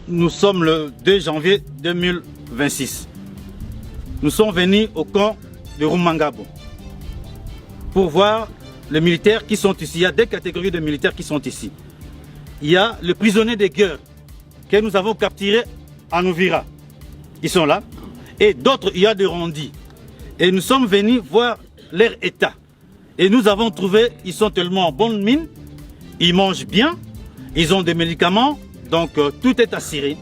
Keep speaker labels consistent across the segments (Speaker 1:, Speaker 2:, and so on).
Speaker 1: nous sommes le 2 janvier 2026. Nous sommes venus au camp de Rumangabo pour voir les militaires qui sont ici. Il y a des catégories de militaires qui sont ici. Il y a les prisonniers de guerre que nous avons capturés à Nouvira. Ils sont là. Et d'autres, il y a des rendis. Et nous sommes venus voir leur état. Et nous avons trouvé, ils sont tellement en bonne mine, ils mangent bien, ils ont des médicaments, donc tout est assuré.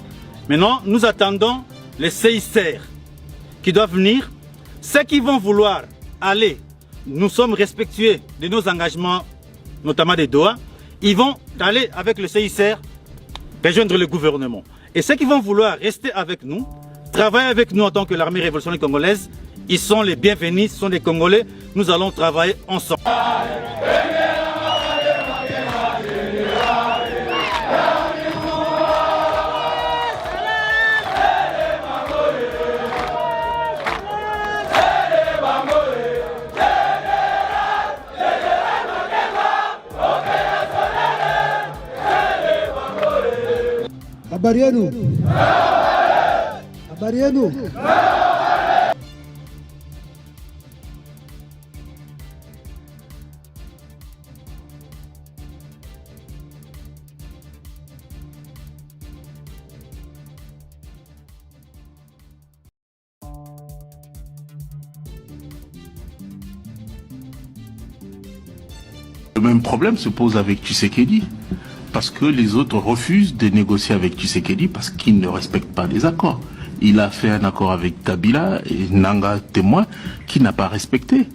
Speaker 1: Maintenant, nous attendons les CICR qui doivent venir. Ceux qui vont vouloir aller, nous sommes respectueux de nos engagements, notamment des Doha, ils vont aller avec le CICR rejoindre le gouvernement. Et ceux qui vont vouloir rester avec nous, travailler avec nous en tant que l'armée révolutionnaire congolaise, ils sont les bienvenus, ce sont des Congolais, nous allons travailler ensemble.
Speaker 2: Habari yenu? Habari yenu?
Speaker 3: Le même problème se pose avec Tshisekedi, parce que les autres refusent de négocier avec Tshisekedi parce qu'ils ne respectent pas les accords. Il a fait un accord avec Kabila et Nanga témoin qui n'a pas respecté.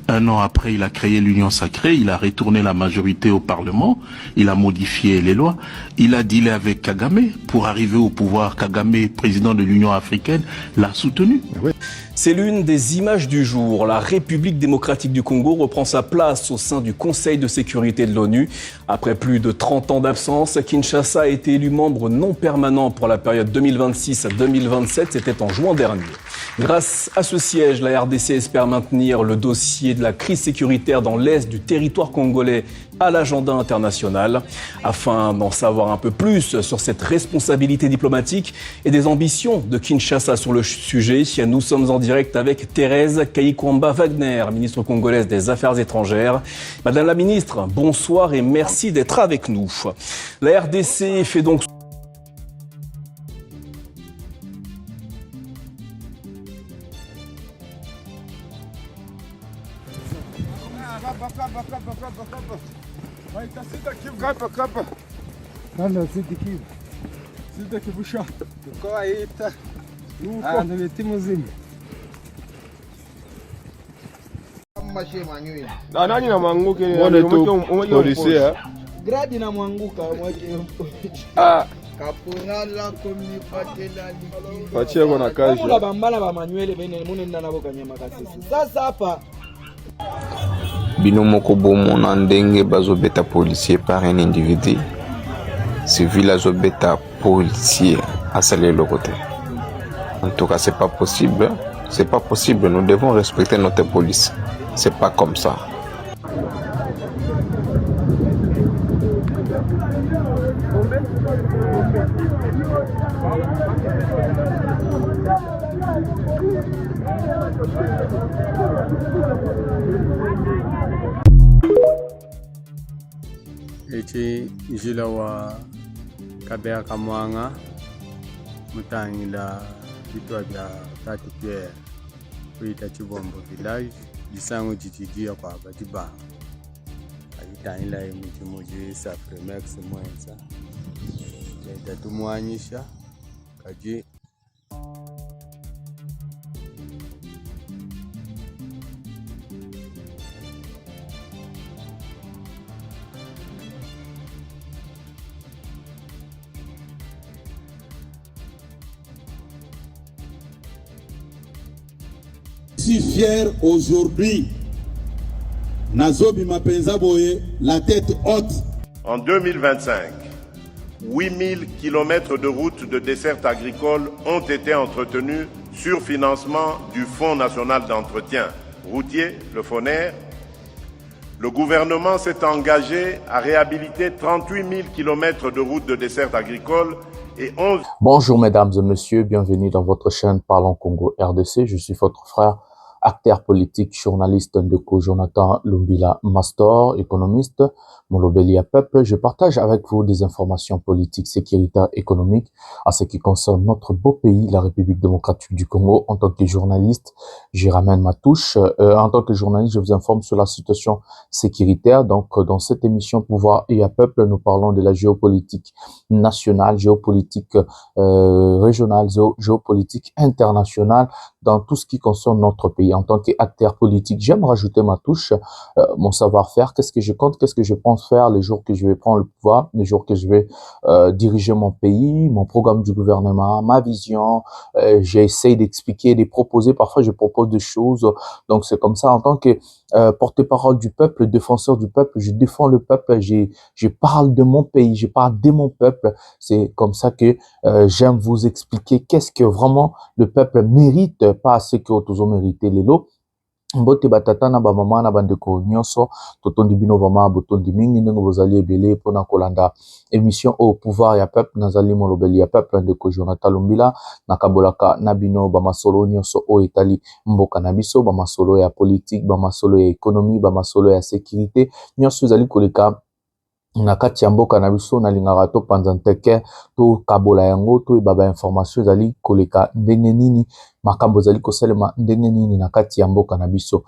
Speaker 3: Un an après, il a créé l'Union sacrée, il a retourné la majorité au Parlement, il a modifié les lois, il a dealé avec Kagame pour arriver au pouvoir. Kagame, président de l'Union africaine, l'a soutenu.
Speaker 4: C'est l'une des images du jour. La République démocratique du Congo reprend sa place au sein du Conseil de sécurité de l'ONU. Après plus de 30 ans d'absence, Kinshasa a été élu membre non permanent pour la période 2026 à 2027. C'était en juin dernier. Grâce à ce siège, la RDC espère maintenir le dossier de la crise sécuritaire dans l'est du territoire congolais à l'agenda international. Afin d'en savoir un peu plus sur cette responsabilité diplomatique et des ambitions de Kinshasa sur le sujet, nous sommes en direct avec Thérèse Kayikwamba-Wagner, ministre congolaise des Affaires étrangères. Madame la ministre, bonsoir et merci d'être avec nous. La RDC fait donc...
Speaker 5: Gradi na mwanguka Kaporala komipatela liki.
Speaker 6: Patia kona kaji.
Speaker 5: Kula bambala ba manuele bene munenda nabo kanyama kasisi. Sasa hapa
Speaker 7: bino moko bomona ndenge bazobeta policier par un individu. Civil azobeta policier asale le côté. En tout cas, c'est pas possible. C'est pas possible. Nous devons respecter notre police. C'est pas comme ça.
Speaker 8: Eti jila wa Kabea Kamwanga mutangila vitwa vya Tatu Pierre kuita Chibombo village jisangu jijijia kwa Badiba alitangila mutimoji Safremex mwenza itatumwanyisha kaji
Speaker 9: Je suis fier aujourd'hui. Nazobi Mapenza Boye, la tête haute.
Speaker 10: En 2025, 8000 km de routes de desserte agricole ont été entretenus sur financement du Fonds national d'entretien routier, le FONER. Le gouvernement s'est engagé à réhabiliter 38 000 km de routes de desserte agricole et 11...
Speaker 6: Bonjour mesdames et messieurs, bienvenue dans votre chaîne Parlons Congo RDC. Je suis votre frère, acteur politique, journaliste Ndeko Jonathan Lumbila Mastor, économiste, Molobelia Peuple. Je partage avec vous des informations politiques, sécuritaires, économiques en ce qui concerne notre beau pays, la République démocratique du Congo. En tant que journaliste, j'y ramène ma touche. En tant que journaliste, je vous informe sur la situation sécuritaire. Donc, dans cette émission Pouvoir et à Peuple, nous parlons de la géopolitique nationale, géopolitique régionale, géopolitique internationale, dans tout ce qui concerne notre pays. En tant qu'acteur politique, j'aime rajouter ma touche, mon savoir-faire, qu'est-ce que je compte, qu'est-ce que je pense faire les jours que je vais prendre le pouvoir, les jours que je vais diriger mon pays, mon programme du gouvernement, ma vision. J'essaie d'expliquer, de proposer, parfois je propose des choses. Donc c'est comme ça, en tant que porte-parole du peuple, défenseur du peuple, je défends le peuple, je parle de mon pays, je parle de mon peuple. C'est comme ça que j'aime vous expliquer qu'est-ce que vraiment le peuple mérite, pas assez que tous mérité les lots. Mbote batata na ba mama na bandeko nyonso totondi bino vraiment botondi mingi ndenge bozali ebele pona kolanda émission au pouvoir ya peuple nazali molobeli ya peuple ndeko Jonathan Lumbila nakabolaka na bino ba masolo nyonso o etali mboka na biso ba masolo ya politique ba masolo ya économie ba masolo ya sécurité nyonso ezali koleka na kati ya mboka na biso nalingaka to panza nteke to kabola yango to ebaba information ezali koleka ndenge nini makambo ezali kosalema ndenge nini na kati ya mboka na biso.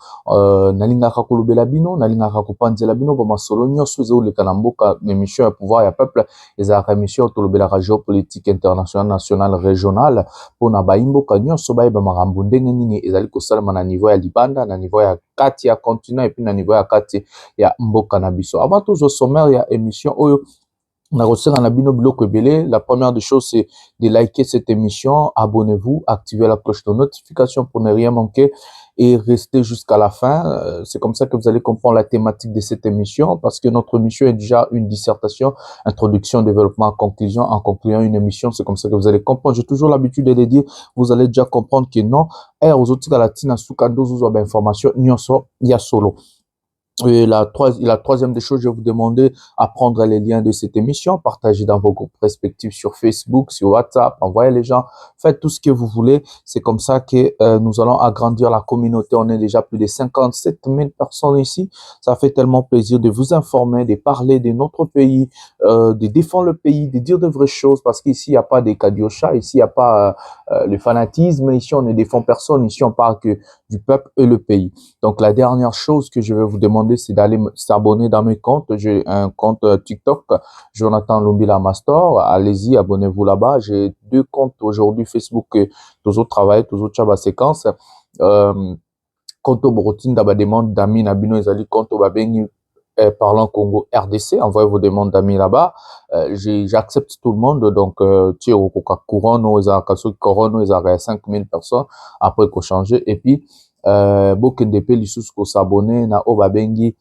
Speaker 6: Nalingaka kolobela bino, nalingaka kopanzela bino ba masolo nyonso ezoleka na mboka. Émission ya pouvoir ya peuple ezalaka émission tolobelaka géopolitique internationale, nationale, régionale pona baimboka nyonso bayeba makambo ndenge nini ezali kosalema na niveau ya libanda, na niveau ya kati ya continent et puis na niveau ya kati ya mboka na biso. Avant tout au sommaire ya émission oyo la première des choses, c'est de liker cette émission, abonnez-vous, activez la cloche de notification pour ne rien manquer et restez jusqu'à la fin. C'est comme ça que vous allez comprendre la thématique de cette émission, parce que notre émission est déjà une dissertation, introduction, développement, conclusion. En concluant une émission, c'est comme ça que vous allez comprendre. J'ai toujours l'habitude de le dire, vous allez déjà comprendre que non, aux autres latines, information, il y a solo. Et la troisième des choses, je vais vous demander à prendre les liens de cette émission, partager dans vos groupes respectifs sur Facebook, sur WhatsApp, envoyez les gens, faites tout ce que vous voulez. C'est comme ça que nous allons agrandir la communauté. On est déjà plus de 57 000 personnes ici. Ça fait tellement plaisir de vous informer, de parler de notre pays, de défendre le pays, de dire de vraies choses, parce qu'ici, il n'y a pas des cadiochas, ici, il n'y a pas le fanatisme. Ici, on ne défend personne. Ici, on parle que du peuple et le pays. Donc, la dernière chose que je vais vous demander, c'est d'aller s'abonner dans mes comptes. J'ai un compte TikTok, Jonathan Lumbila Mastor. Allez-y, abonnez-vous là-bas. J'ai 2 comptes aujourd'hui, Facebook, toujours travail, toujours chaba séquence. Compte Borotine, d'aba demande d'amis, nabino, ezali, compte Babengi, Parlant Congo RDC. Envoyez vos demandes d'amis là-bas. J'accepte tout le monde. Donc, tiens, au couronne, aux arcasso, couronne, aux arcasso, 5000 personnes. Après, qu'on change. Et puis, Bokendepe lisusu ko s'abonner na Obabengi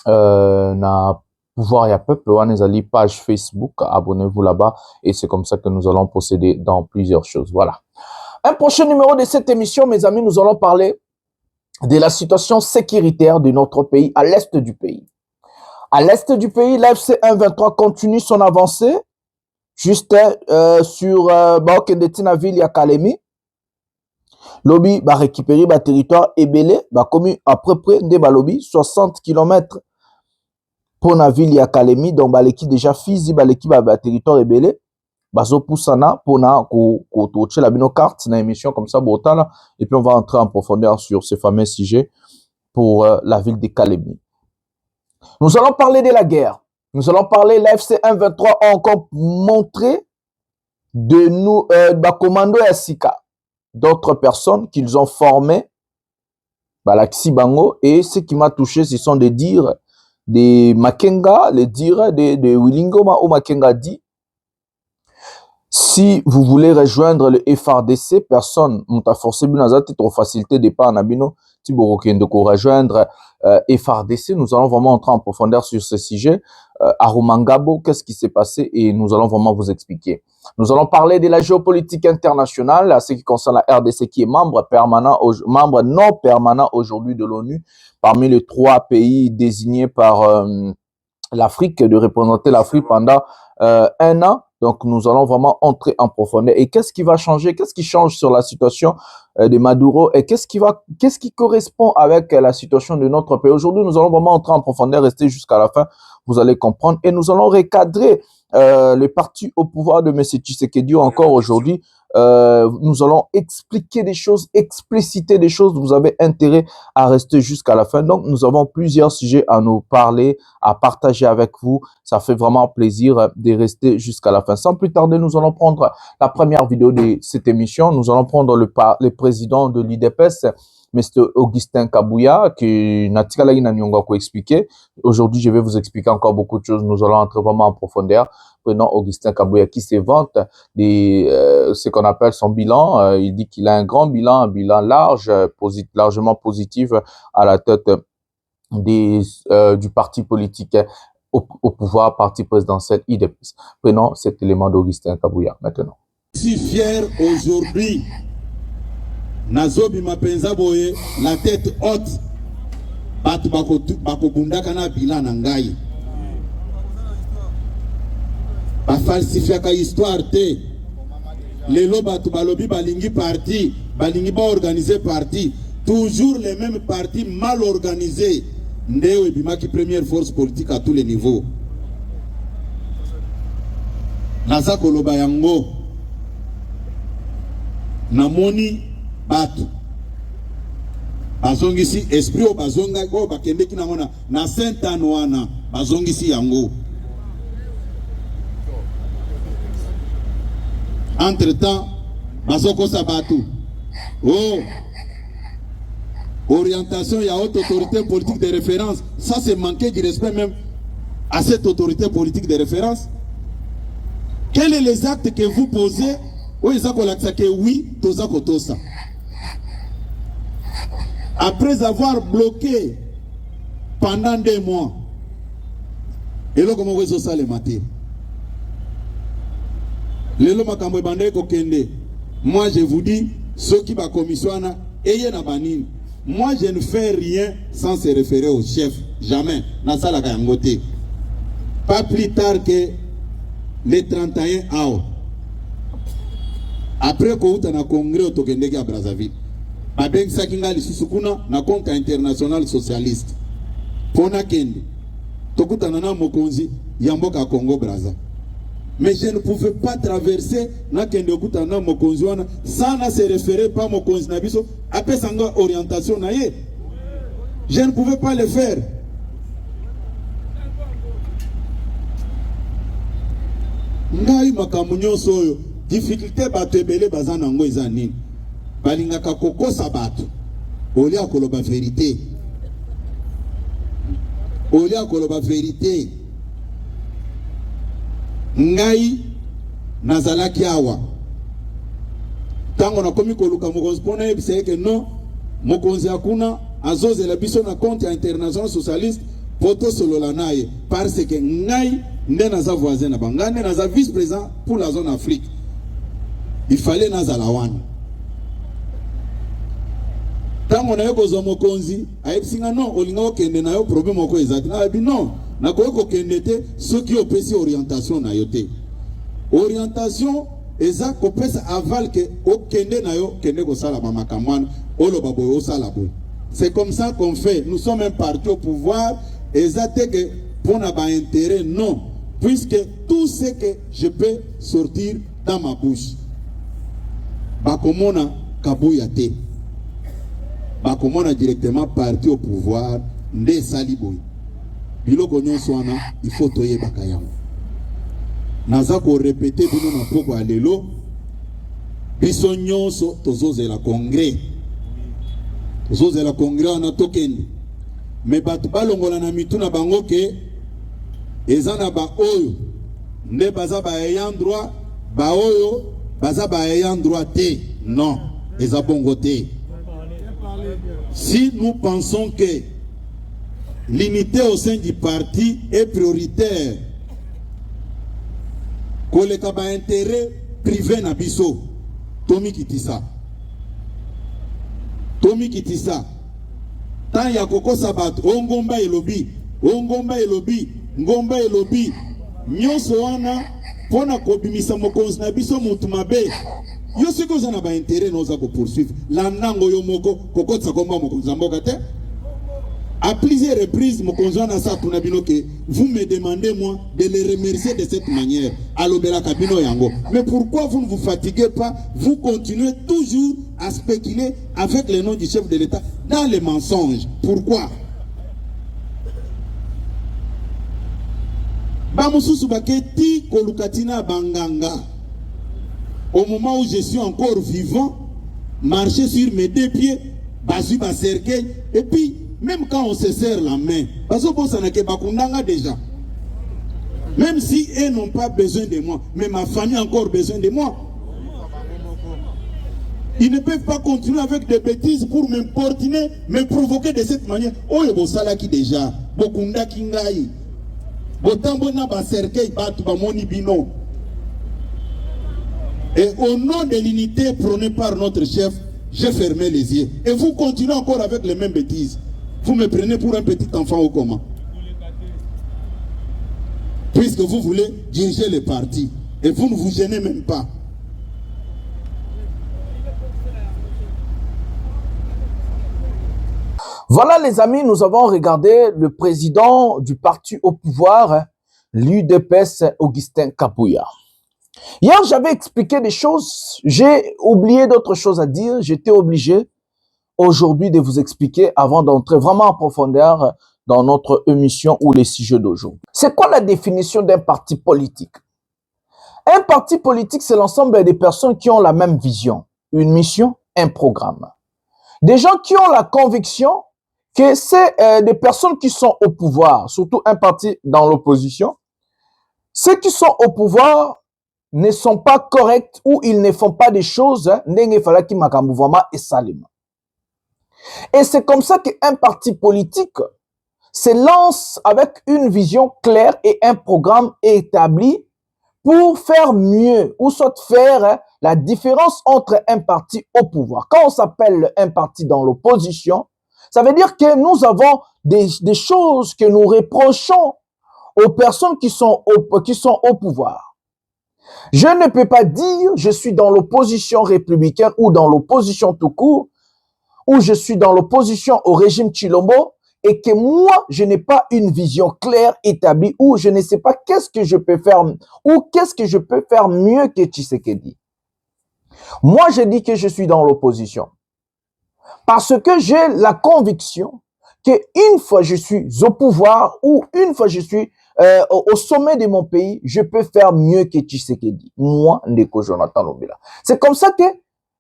Speaker 6: na pouvoir ya peuple wanezali page Facebook, abonnez-vous là-bas et c'est comme ça que nous allons procéder dans plusieurs choses. Voilà. Un prochain numéro de cette émission, mes amis, nous allons parler de la situation sécuritaire de notre pays à l'est du pays. À l'est du pays, l'AFC 123 continue son avancée juste sur Baokendetina ville ya Kalemi. Lobby va récupérer le territoire ebele, comme à peu près de lobby 60 km pour la ville ya Kalemi, donc l'équipe déjà physique, l'équipe va territoire ebele, bazo poussana pour na toucher la bino carte na émission comme ça botala et puis on va entrer en profondeur sur ce fameux sujet pour la ville de Kalemi. Nous allons parler de la guerre. Nous allons parler l'AFC 123 a encore montré de nous commando ya Sika. D'autres personnes qu'ils ont formées, Balaxi Bango, et ce qui m'a touché, ce sont des dires de Makenga, les dires de Willingoma ou Makenga dit, si vous voulez rejoindre le FRDC, personne n'a forcé trop facilité de pas en abino, si vous voulez rejoindre FRDC, nous allons vraiment entrer en profondeur sur ce sujet. À Rumangabo, qu'est-ce qui s'est passé et nous allons vraiment vous expliquer. Nous allons parler de la géopolitique internationale, à ce qui concerne la RDC qui est membre non permanent aujourd'hui de l'ONU, parmi les 3 pays désignés par l'Afrique, de représenter l'Afrique pendant 1 an. Donc, nous allons vraiment entrer en profondeur. Et qu'est-ce qui va changer? Qu'est-ce qui change sur la situation de Maduro? Et qu'est-ce qui correspond avec la situation de notre pays? Aujourd'hui, nous allons vraiment entrer en profondeur, rester jusqu'à la fin. Vous allez comprendre. Et nous allons recadrer les partis au pouvoir de M. Tshisekedi encore aujourd'hui. Nous allons expliquer des choses, expliciter des choses. Vous avez intérêt à rester jusqu'à la fin. Donc, nous avons plusieurs sujets à nous parler, à partager avec vous. Ça fait vraiment plaisir de rester jusqu'à la fin. Sans plus tarder, nous allons prendre la première vidéo de cette émission. Nous allons prendre le président de l'IDPS, M. Augustin Kabouya, qui n'a pas expliqué. Aujourd'hui, je vais vous expliquer encore beaucoup de choses. Nous allons entrer vraiment en profondeur. Prenons Augustin Kabouya qui se vante de ce qu'on appelle son bilan. Il dit qu'il a un grand bilan, un bilan large, largement positif à la tête du parti politique au pouvoir, parti présidentiel IDPS. Prenons cet élément d'Augustin Kabouya maintenant.
Speaker 9: Je suis fier aujourd'hui. Nazobi mapenza boye la tête haute. Batu bako bundaka na bilan nangai. Ba falsifiaka histoire te. Lelo batu balobi balingi parti, balingi ba organiser parti. Toujours les mêmes partis mal organisés. Ndeo ebimaki première force politique à tous les niveaux. Naza koloba yango. Namoni batu bazongisi esprit o bazonga o bakendeki nangona na Saint-Anne wana bazongisi yango. Entre-temps bazokosa batu orientation, il y a haute autorité politique de référence. Ça, c'est manquer du respect même à cette autorité politique de référence. Quels sont les actes que vous posez? Oui, toza. Après avoir bloqué pendant 2 mois, et là, comment vous ça le matin? Moi, je vous dis, ceux qui va commissionner, ayez na banine. Moi, je ne fais rien sans se référer au chef. Jamais. Pas plus tard que les 31 août. Après qu'on ait un congrès au Tokendeki à Brazzaville, Babeng Sakinga Lissusukuna na compte international socialiste. Pona Kende. Tokutanana Mokonzi, Yamboka Congo Brazza. Mais je ne pouvais pas traverser na Kende Okutana Mokonzi wana sans se référer pas Mokonzi Nabiso. Après sanga orientation na ye. Je ne pouvais pas le faire. Ngai makamunyo soyo difficulté bato ebele bazana ngo ezani. Balinga kakoko sabato. Olia koloba vérité. Olia koloba vérité. Ngai nazalaki awa. Tango na komi koluka mokonzi pona yebisa que non mokonzi akuna azoze la biso na compte international socialiste poto solola naye parce que ngai nde naza voisin na bangane naza vice-président pour la zone Afrique. Il fallait nazala wana. Tango na yoko zo mokonzi ayebsinga non olinga okende na yo problème oko ezati na bi non na ko kende te ceux qui opesi orientation na yote. Orientation eza kopesa aval que okende na yo kende ko sala mama kamwana oloba boyo sala boyo. C'est comme ça qu'on fait. Nous sommes un parti au pouvoir eza te que pour na ba intérêt non puisque tout ce que je peux sortir dans ma bouche bakomona kabuya te. Bakomona directement parti au pouvoir nde sali boy. Biloko nyonso wana il faut toye bakayango. Naza ko répéter bino na poko alelo biso nyonso tozozela congrès. Tozozela congrès wana tokende. Mais batu balongola na mituna bango ke ezana ba oyo nde baza ba ayant droit ba oyo baza ba ayant droit te. Non, eza bongo te. Si nous pensons que l'unité au sein du parti est prioritaire, que le kaba intérêt privé na biso, Tomi Kitisa. Tomi Kitisa. Tant ya koko sabat, ongomba elobi, ngomba elobi, nyonso wana pona kobimisa mokonzi na biso mutu mabe. Yo siko zana ba intérêt noza ko poursuivre. La nango yo moko kokotsa komba mokonzi mboka te. À plusieurs reprises, vous me demandez moi de les remercier de cette manière. Mais pourquoi vous ne vous fatiguez pas? Vous continuez toujours à spéculer avec le nom du chef de l'État dans les mensonges. Pourquoi? Au moment où je suis encore vivant, marcher sur mes deux pieds, basu ba cercueil, et puis même quand on se serre la main, parce que déjà. Même si eux n'ont pas besoin de moi, mais ma famille a encore besoin de moi. Ils ne peuvent pas continuer avec des bêtises pour m'importuner, me provoquer de cette manière. Oh, il y a salaki déjà. Bokunda kingai. Botambona ba cercueil batu ba moni bino. Et au nom de l'unité prônée par notre chef, j'ai fermé les yeux. Et vous continuez encore avec les mêmes bêtises. Vous me prenez pour un petit enfant ou comment? Puisque vous voulez diriger le parti. Et vous ne vous gênez même pas.
Speaker 6: Voilà les amis, nous avons regardé le président du parti au pouvoir, l'UDPS, Augustin Kabouya. Hier, j'avais expliqué des choses, j'ai oublié d'autres choses à dire, j'étais obligé aujourd'hui de vous expliquer avant d'entrer vraiment en profondeur dans notre émission ou les sujets d'aujourd'hui. C'est quoi la définition d'un parti politique? Un parti politique, c'est l'ensemble des personnes qui ont la même vision, une mission, un programme. Des gens qui ont la conviction que c'est des personnes qui sont au pouvoir, surtout un parti dans l'opposition. Ceux qui sont au pouvoir ne sont pas corrects ou ils ne font pas des choses et c'est comme ça qu'un parti politique se lance avec une vision claire et un programme établi pour faire mieux ou soit faire la différence entre un parti au pouvoir. Quand on s'appelle un parti dans l'opposition, ça veut dire que nous avons des choses que nous reprochons aux personnes qui sont au pouvoir. Je ne peux pas dire je suis dans l'opposition républicaine ou dans l'opposition tout court, ou je suis dans l'opposition au régime Tshilombo et que moi, je n'ai pas une vision claire, établie, ou je ne sais pas qu'est-ce que je peux faire, ou qu'est-ce que je peux faire mieux que Tshisekedi. Moi, je dis que je suis dans l'opposition parce que j'ai la conviction qu'une fois je suis au pouvoir ou une fois je suis au sommet de mon pays, je peux faire mieux que Tshisekedi. Moi, Ndeko Jonathan Lombila. C'est comme ça que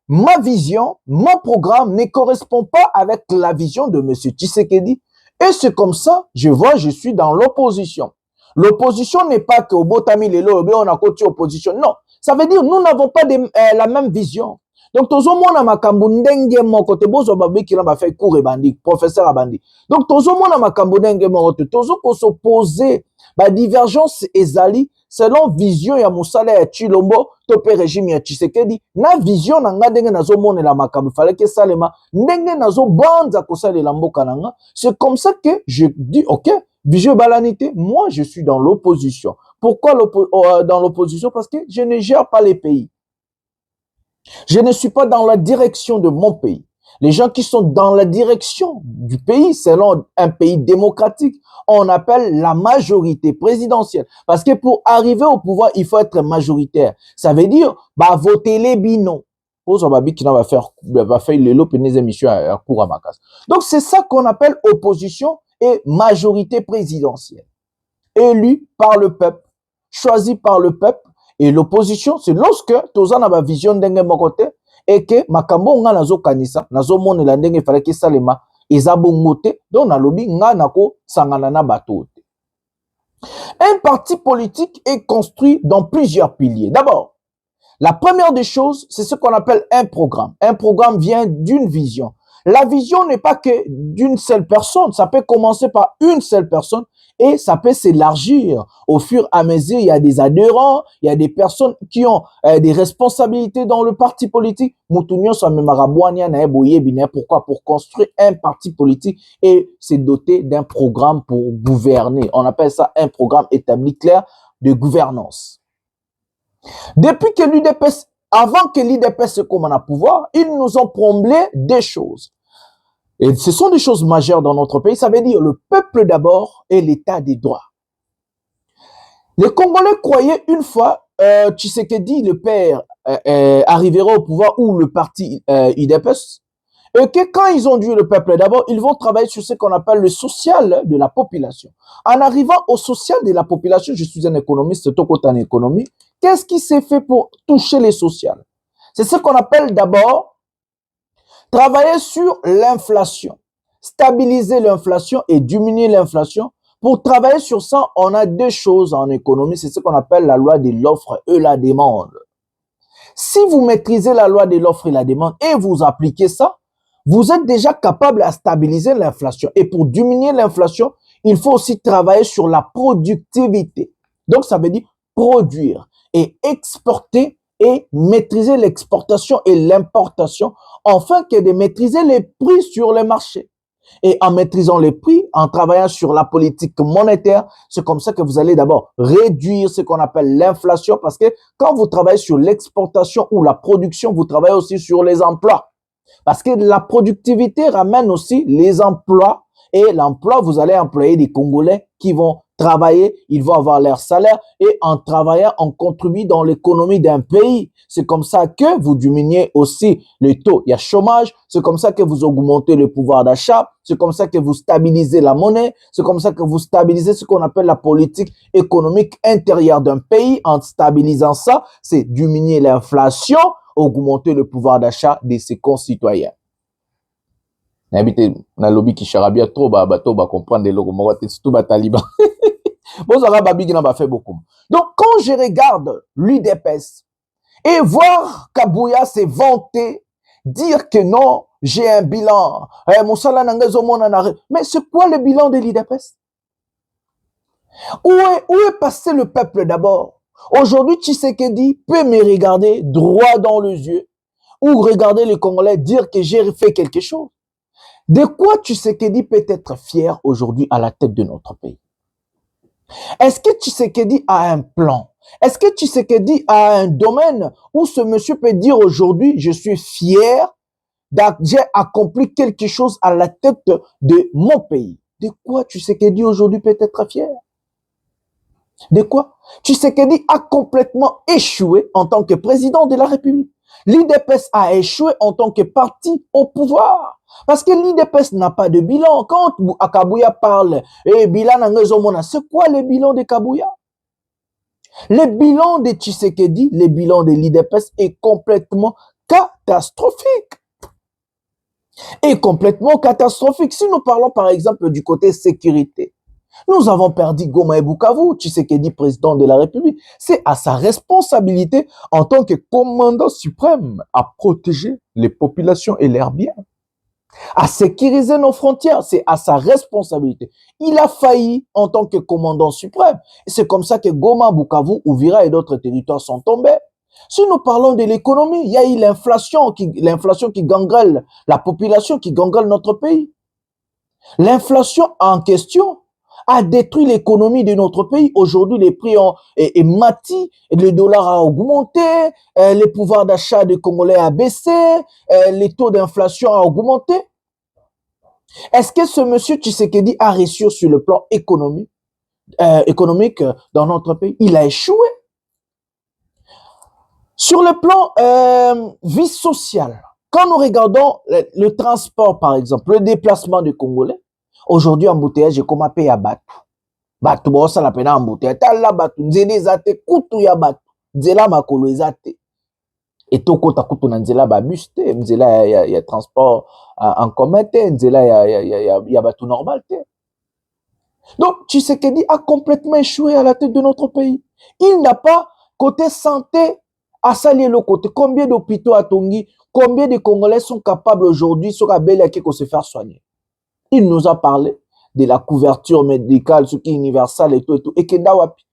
Speaker 6: ma vision, mon programme ne correspond pas avec la vision de M. Tshisekedi. Et c'est comme ça, je vois, je suis dans l'opposition. L'opposition n'est pas que au Botami Lelo, on a côté opposition. Non, ça veut dire nous n'avons pas la même vision. Donc, tozo mona makambo ndenge moko te bozo babi ki ba fait cours ebandi, professeur abandi. Donc, tozo mona makambo ndenge moko te tozo ko s'opposer ba divergence ezali selon vision ya musala ya Tshilombo to pe régime ya Tshisekedi na vision na nga ndenge nazo monela makambo fallait que salema ndenge nazo banza ko salela mboka nanga. C'est comme ça que je dis OK, vision balanité, moi je suis dans l'opposition. Pourquoi dans l'opposition? Parce que je ne gère pas les pays. Je ne suis pas dans la direction de mon pays. Les gens qui sont dans la direction du pays, selon un pays démocratique, on appelle la majorité présidentielle. Parce que pour arriver au pouvoir, il faut être majoritaire. Ça veut dire, voter les binômes. Va faire les émissions à cours à ma casse. Donc c'est ça qu'on appelle opposition et majorité présidentielle. Élu par le peuple, choisi par le peuple. Et l'opposition, c'est lorsque toza na ba vision ndenge mokote et que makambo nga nazo kanisa nazo monela ndenge fallait que salema eza bongote donc na lobi nga nako sangana na bato. Un parti politique est construit dans plusieurs piliers. D'abord, la première des choses, c'est ce qu'on appelle un programme. Un programme vient d'une vision. La vision n'est pas que d'une seule personne, ça peut commencer par une seule personne et ça peut s'élargir. Au fur et à mesure, il y a des adhérents, il y a des personnes qui ont des responsabilités dans le parti politique. Pourquoi? Pour construire un parti politique et se doter d'un programme pour gouverner. On appelle ça un programme établi clair de gouvernance. Depuis que l'UDPS, avant que l'UDPS se commande à pouvoir, ils nous ont promis des choses. Et ce sont des choses majeures dans notre pays. Ça veut dire le peuple d'abord et l'état des droits. Les Congolais croyaient une fois, Tshisekedi, le père, arrivera au pouvoir, ou le parti UDPS, et que quand ils ont dû le peuple d'abord, ils vont travailler sur ce qu'on appelle le social de la population. En arrivant au social de la population, je suis un économiste, tout en économie, qu'est-ce qui s'est fait pour toucher les sociales? C'est ce qu'on appelle d'abord travailler sur l'inflation, stabiliser l'inflation et diminuer l'inflation. Pour travailler sur ça, on a deux choses en économie, c'est ce qu'on appelle la loi de l'offre et la demande. Si vous maîtrisez la loi de l'offre et la demande et vous appliquez ça, vous êtes déjà capable à stabiliser l'inflation. Et pour diminuer l'inflation, il faut aussi travailler sur la productivité. Donc, ça veut dire produire et exporter et maîtriser l'exportation et l'importation, afin que de maîtriser les prix sur les marchés. Et en maîtrisant les prix, en travaillant sur la politique monétaire, c'est comme ça que vous allez d'abord réduire ce qu'on appelle l'inflation, parce que quand vous travaillez sur l'exportation ou la production, vous travaillez aussi sur les emplois. Parce que la productivité ramène aussi les emplois, et l'emploi, vous allez employer des Congolais qui vont travailler, ils vont avoir leur salaire, et en travaillant, on contribue dans l'économie d'un pays. C'est comme ça que vous diminuez aussi le taux. Il y a chômage, c'est comme ça que vous augmentez le pouvoir d'achat, c'est comme ça que vous stabilisez la monnaie, c'est comme ça que vous stabilisez ce qu'on appelle la politique économique intérieure d'un pays. En stabilisant ça, c'est diminuer l'inflation, augmenter le pouvoir d'achat de ses concitoyens. Na lobby qui charabia trop bato ba comprendre le logo surtout ba taliban. Bon ça va babi na ba fait beaucoup. Donc quand je regarde l'UDPS et voir Kabouya se vanter, dire que non, j'ai un bilan, mais c'est quoi le bilan de l'UDPS? Où est passé le peuple d'abord? Aujourd'hui, Tshisekedi peut me regarder droit dans les yeux ou regarder les Congolais dire que j'ai fait quelque chose. De quoi Tshisekedi peut être fier aujourd'hui à la tête de notre pays? Est-ce que Tshisekedi a un plan? Est-ce que Tshisekedi a un domaine où ce monsieur peut dire aujourd'hui, je suis fier j'ai accompli quelque chose à la tête de mon pays? De quoi Tshisekedi aujourd'hui peut être fier? De quoi? Tshisekedi a complètement échoué en tant que président de la République. L'UDPS a échoué en tant que parti au pouvoir. Parce que l'UDPS n'a pas de bilan. Quand Kabouya parle, bilan, c'est quoi le bilan de Kabouya? Le bilan de Tshisekedi, le bilan de l'UDPS est complètement catastrophique. Et complètement catastrophique. Si nous parlons par exemple du côté sécurité, nous avons perdu Goma et Bukavu, Tshisekedi, président de la République. C'est à sa responsabilité en tant que commandant suprême à protéger les populations et leurs biens, à sécuriser nos frontières. C'est à sa responsabilité. Il a failli en tant que commandant suprême. C'est comme ça que Goma, Bukavu, Uvira et d'autres territoires sont tombés. Si nous parlons de l'économie, il y a eu l'inflation qui gangrèle la population, qui gangrèle notre pays. L'inflation en question a détruit l'économie de notre pays. Aujourd'hui, les prix ont mati, le dollar a augmenté, le pouvoir d'achat des Congolais a baissé, les taux d'inflation ont augmenté. Est-ce que ce monsieur Tshisekedi a réussi sur le plan économique dans notre pays? Il a échoué. Sur le plan vie sociale, quand nous regardons le transport, par exemple, le déplacement des Congolais, aujourd'hui, embouteillage, comme à payer à Batu. Batu, bon, ça la peine à embouteillage. T'as là, Batu, nzele zate, koutou ya Batu. Nzela makolo zate. Et toko ta koutou na nzela ba bus te. Nzela y a transport en commun te. Nzela y a Batu normal te. Donc, Tshisekedi a complètement échoué à la tête de notre pays. Il n'a pas, côté santé, à s'allier le côté. Combien d'hôpitaux à Tongi, combien de Congolais sont capables aujourd'hui, sur la belle de se faire soigner? Il nous a parlé de la couverture médicale, ce qui est universel et tout, et que Dawapi.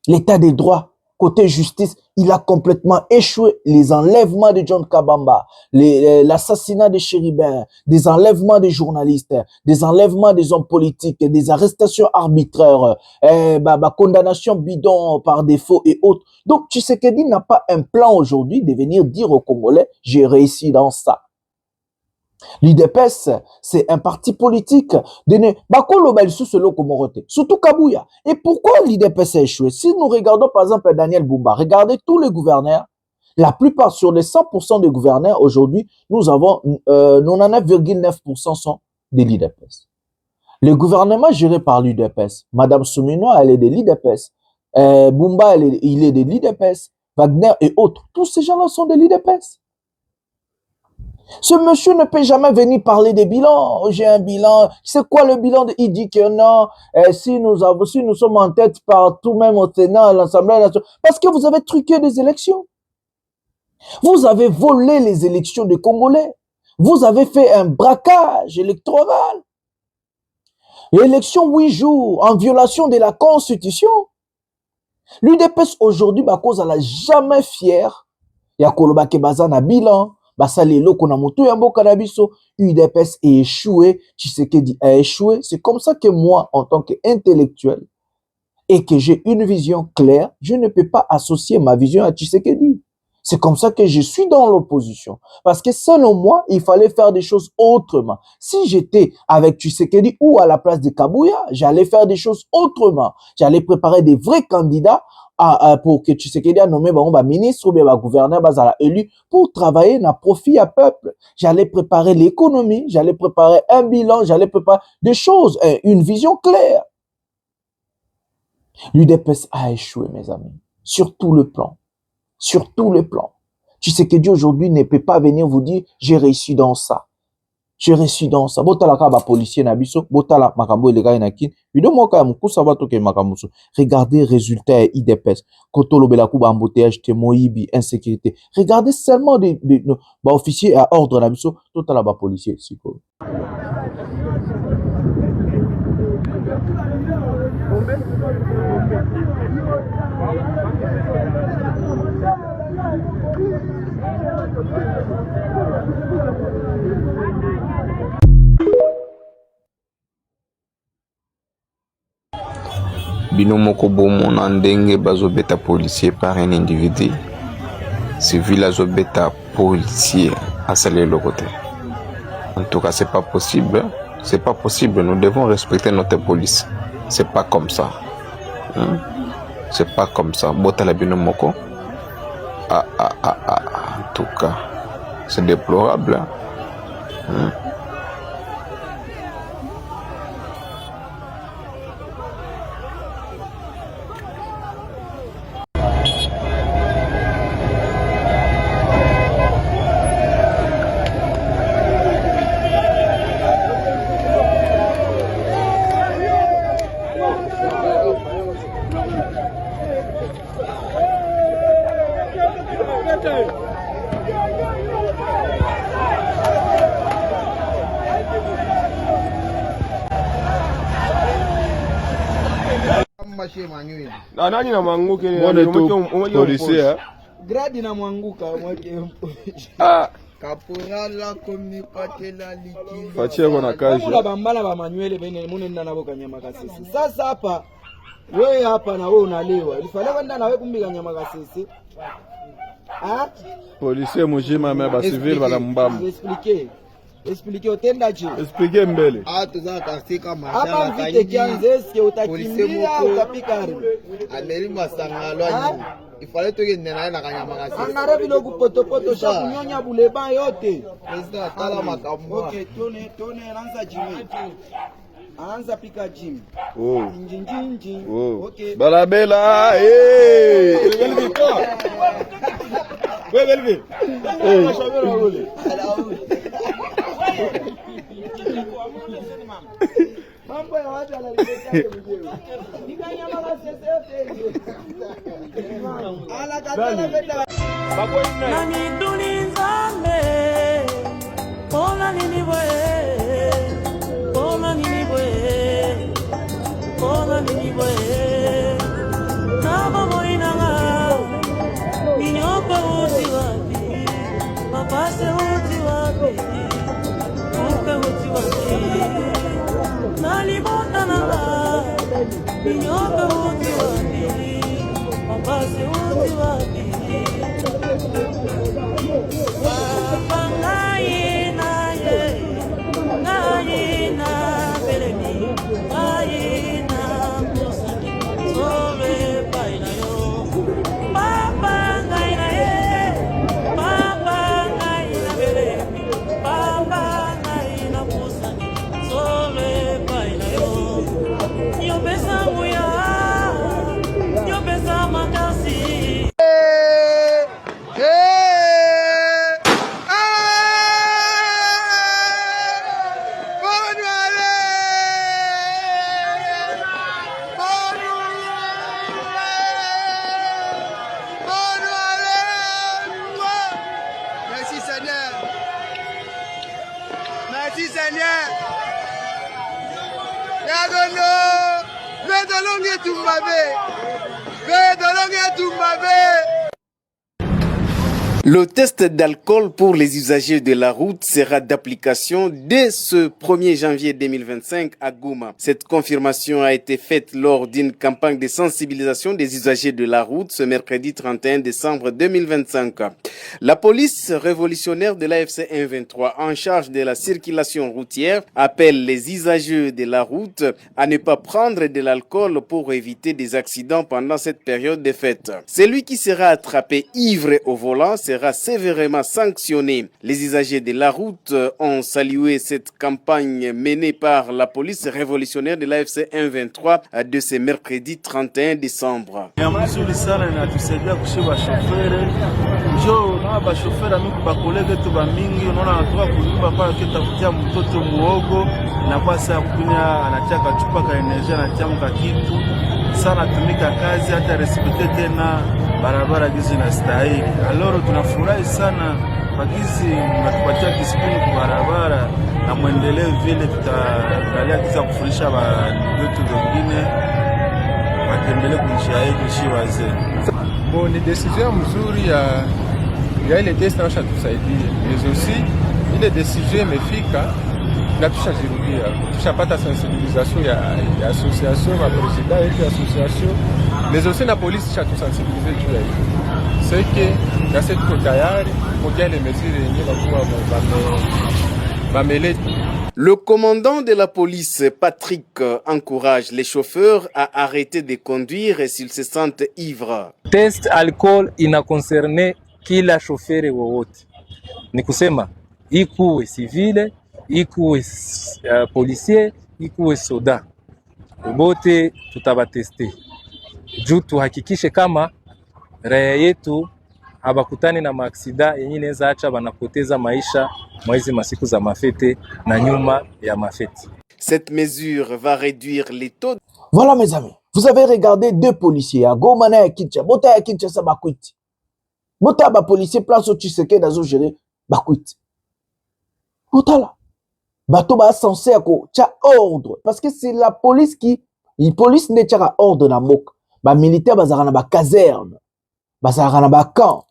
Speaker 6: L'état des droits
Speaker 11: Côté justice, il a complètement échoué. Les enlèvements de John Kabamba, l'assassinat de Chéribin, des enlèvements des journalistes, des enlèvements des hommes politiques, des arrestations arbitraires, condamnation bidon par défaut et autres. Donc, Tshisekedi n'a pas un plan aujourd'hui de venir dire aux Congolais, j'ai réussi dans ça. L'UDPS, c'est un parti politique. Surtout Kabouya. Et pourquoi l'UDPS a échoué? Si nous regardons par exemple Daniel Bumba, regardez tous les gouverneurs, la plupart sur les 100% des gouverneurs aujourd'hui, nous avons 99,9% sont de l'UDPS. Le gouvernement géré par l'UDPS, Madame Soumino, elle est de l'UDPS. Bumba, il est de l'UDPS. Wagner et autres, tous ces gens-là sont de l'UDPS. Ce monsieur ne peut jamais venir parler des bilans. J'ai un bilan. C'est quoi le bilan? Il dit que non, si nous sommes en tête partout, même au Sénat, à l'Assemblée nationale, parce que vous avez truqué des élections. Vous avez volé les élections des Congolais. Vous avez fait un braquage électoral. Élection 8 jours, en violation de la Constitution. L'UDPS aujourd'hui, cause elle n'a jamais fier. Il y a Koloba Kebazana bilan. UDPS est échoué, Tshisekedi a échoué. C'est comme ça que moi, en tant qu'intellectuel, et que j'ai une vision claire, je ne peux pas associer ma vision à Tshisekedi. C'est comme ça que je suis dans l'opposition. Parce que selon moi, il fallait faire des choses autrement. Si j'étais avec Tshisekedi ou à la place de Kabouya, j'allais faire des choses autrement. J'allais préparer des vrais candidats pour que Tshisekedi a nommé ministre ou bien gouverneur élu pour travailler dans profit à peuple. J'allais préparer l'économie, j'allais préparer un bilan, j'allais préparer des choses, une vision claire. L'UDPS a échoué, mes amis, sur tout le plan. Sur tout le plan. Tshisekedi aujourd'hui ne peut pas venir vous dire j'ai réussi dans ça. J'ai réussi dans ça. Botala kaba policier na biso, botala makambo elega inakin. Bido moka ya mukusa bato ke makambo. Regardez résultats IDPS. Kotolo bela kuba embouteillage, moyibi, insécurité. Regardez seulement des officiers à ordre na biso, totala ba policier siko.
Speaker 7: Bino moko bomona ndenge bazobeta policier par un individu, civil azobeta policier asali eloko te. En tout cas, c'est pas possible. C'est pas possible. Nous devons respecter notre police. C'est pas comme ça. C'est pas comme ça. Botala bino moko. En tout cas, c'est déplorable.
Speaker 5: Nani na mwanguke ni polisi gradi na mwanguka mwake kaporala komipatela likizo
Speaker 8: fatia bona kaji
Speaker 5: kula bambala ba manuele bene munenda nabo kanyama kasese. Sasa hapa wewe hapa na wewe unalewa ilifale kwenda na wewe kumbika nyama kasese
Speaker 8: polisi mujima me ba civil bala mbamba
Speaker 5: expliquer otenda je
Speaker 8: expliquer mbele
Speaker 5: tuza katika madara hapa vite kianze eske utakimbia utapika ameri masangalo anyi ifale toke nena na kanyama kasese angara bilo kupotopoto sha kunyonya buleba yote president atala makambo. Okay, tone anza jimi anza pika jimi njinjinji. Okay
Speaker 8: balabela
Speaker 5: wewe mashabira ule mambo ya watu analileta mwenyewe nikanyama kasese yote ala katana beta
Speaker 12: nani tulinzame ona nini boye ona nini boye ona nini boye kama moinanga Nyoka uti wapi, mabasi uti wapi. Papa ngai na ye, ngai na belemi, ngai na kusani, sole pai na yo. Papa ngai na ye, papa ngai na belemi, papa ngai na kusani, sole pai na yo. Yo pesa muya, yo pesa makasi.
Speaker 5: Merci Seigneur. Merci Seigneur. Yagono, vedolonge tumbabe. Vedolonge tumbabe.
Speaker 13: Le test d'alcool pour les usagers de la route sera d'application dès ce 1er janvier 2025 à Goma. Cette confirmation a été faite lors d'une campagne de sensibilisation des usagers de la route ce mercredi 31 décembre 2025. La police révolutionnaire de l'AFC 123 en charge de la circulation routière appelle les usagers de la route à ne pas prendre de l'alcool pour éviter des accidents pendant cette période de fête. Celui qui sera attrapé ivre au volant sera sévèrement sanctionné. Les usagers de la route ont salué cette campagne menée par la police révolutionnaire de l'AFC 123 de ce mercredi 31 décembre.
Speaker 14: sana tumika kazi hata respekte tena barabara gizi na stahili. Aloro tunafurahi sana kwa gizi mnatupatia discipline kwa barabara na muendelee vile tutaangalia kiza kufundisha watu wengine watembelee kunjia yetu shi wazee.
Speaker 8: Bon, ni decision mzuri ya ile test na tusaidia. Mais aussi ile decision imefika na tushajirudia. Tushapata sensibilisation ya association, ma president yetu ya association, mais aussi na police chatusensibiliser juu ya hiyo. C'est que na sisi tuko tayari kwa les mesures yenyewe kwa bamele.
Speaker 13: Le commandant de la police, Patrick, encourage les chauffeurs à arrêter de conduire s'ils se sentent ivres.
Speaker 15: Test alcool ina concerne kila shoferi wowote. Ni kusema ikuwe civile, ikuwe policier, ikuwe soda. Bote tutabateste. Juu tuhakikishe kama raia yetu habakutani na maaksida yenye inaweza acha banapoteza maisha mwezi masiku za mafete na nyuma ya mafete.
Speaker 13: Cette mesure va réduire les taux.
Speaker 11: Voilà mes amis, vous avez regardé deux policiers à Goma na Kinshasa. Bota ya Kinshasa bakwiti. Bota ba policier place au Tshisekedi dazo gérer bakwiti. Bota là. Bato ba censé ko tcha ordre parce que c'est la police qui police ne tcha ordre na mok. Ba militaire bazara na ba caserne. Bazara na ba camp.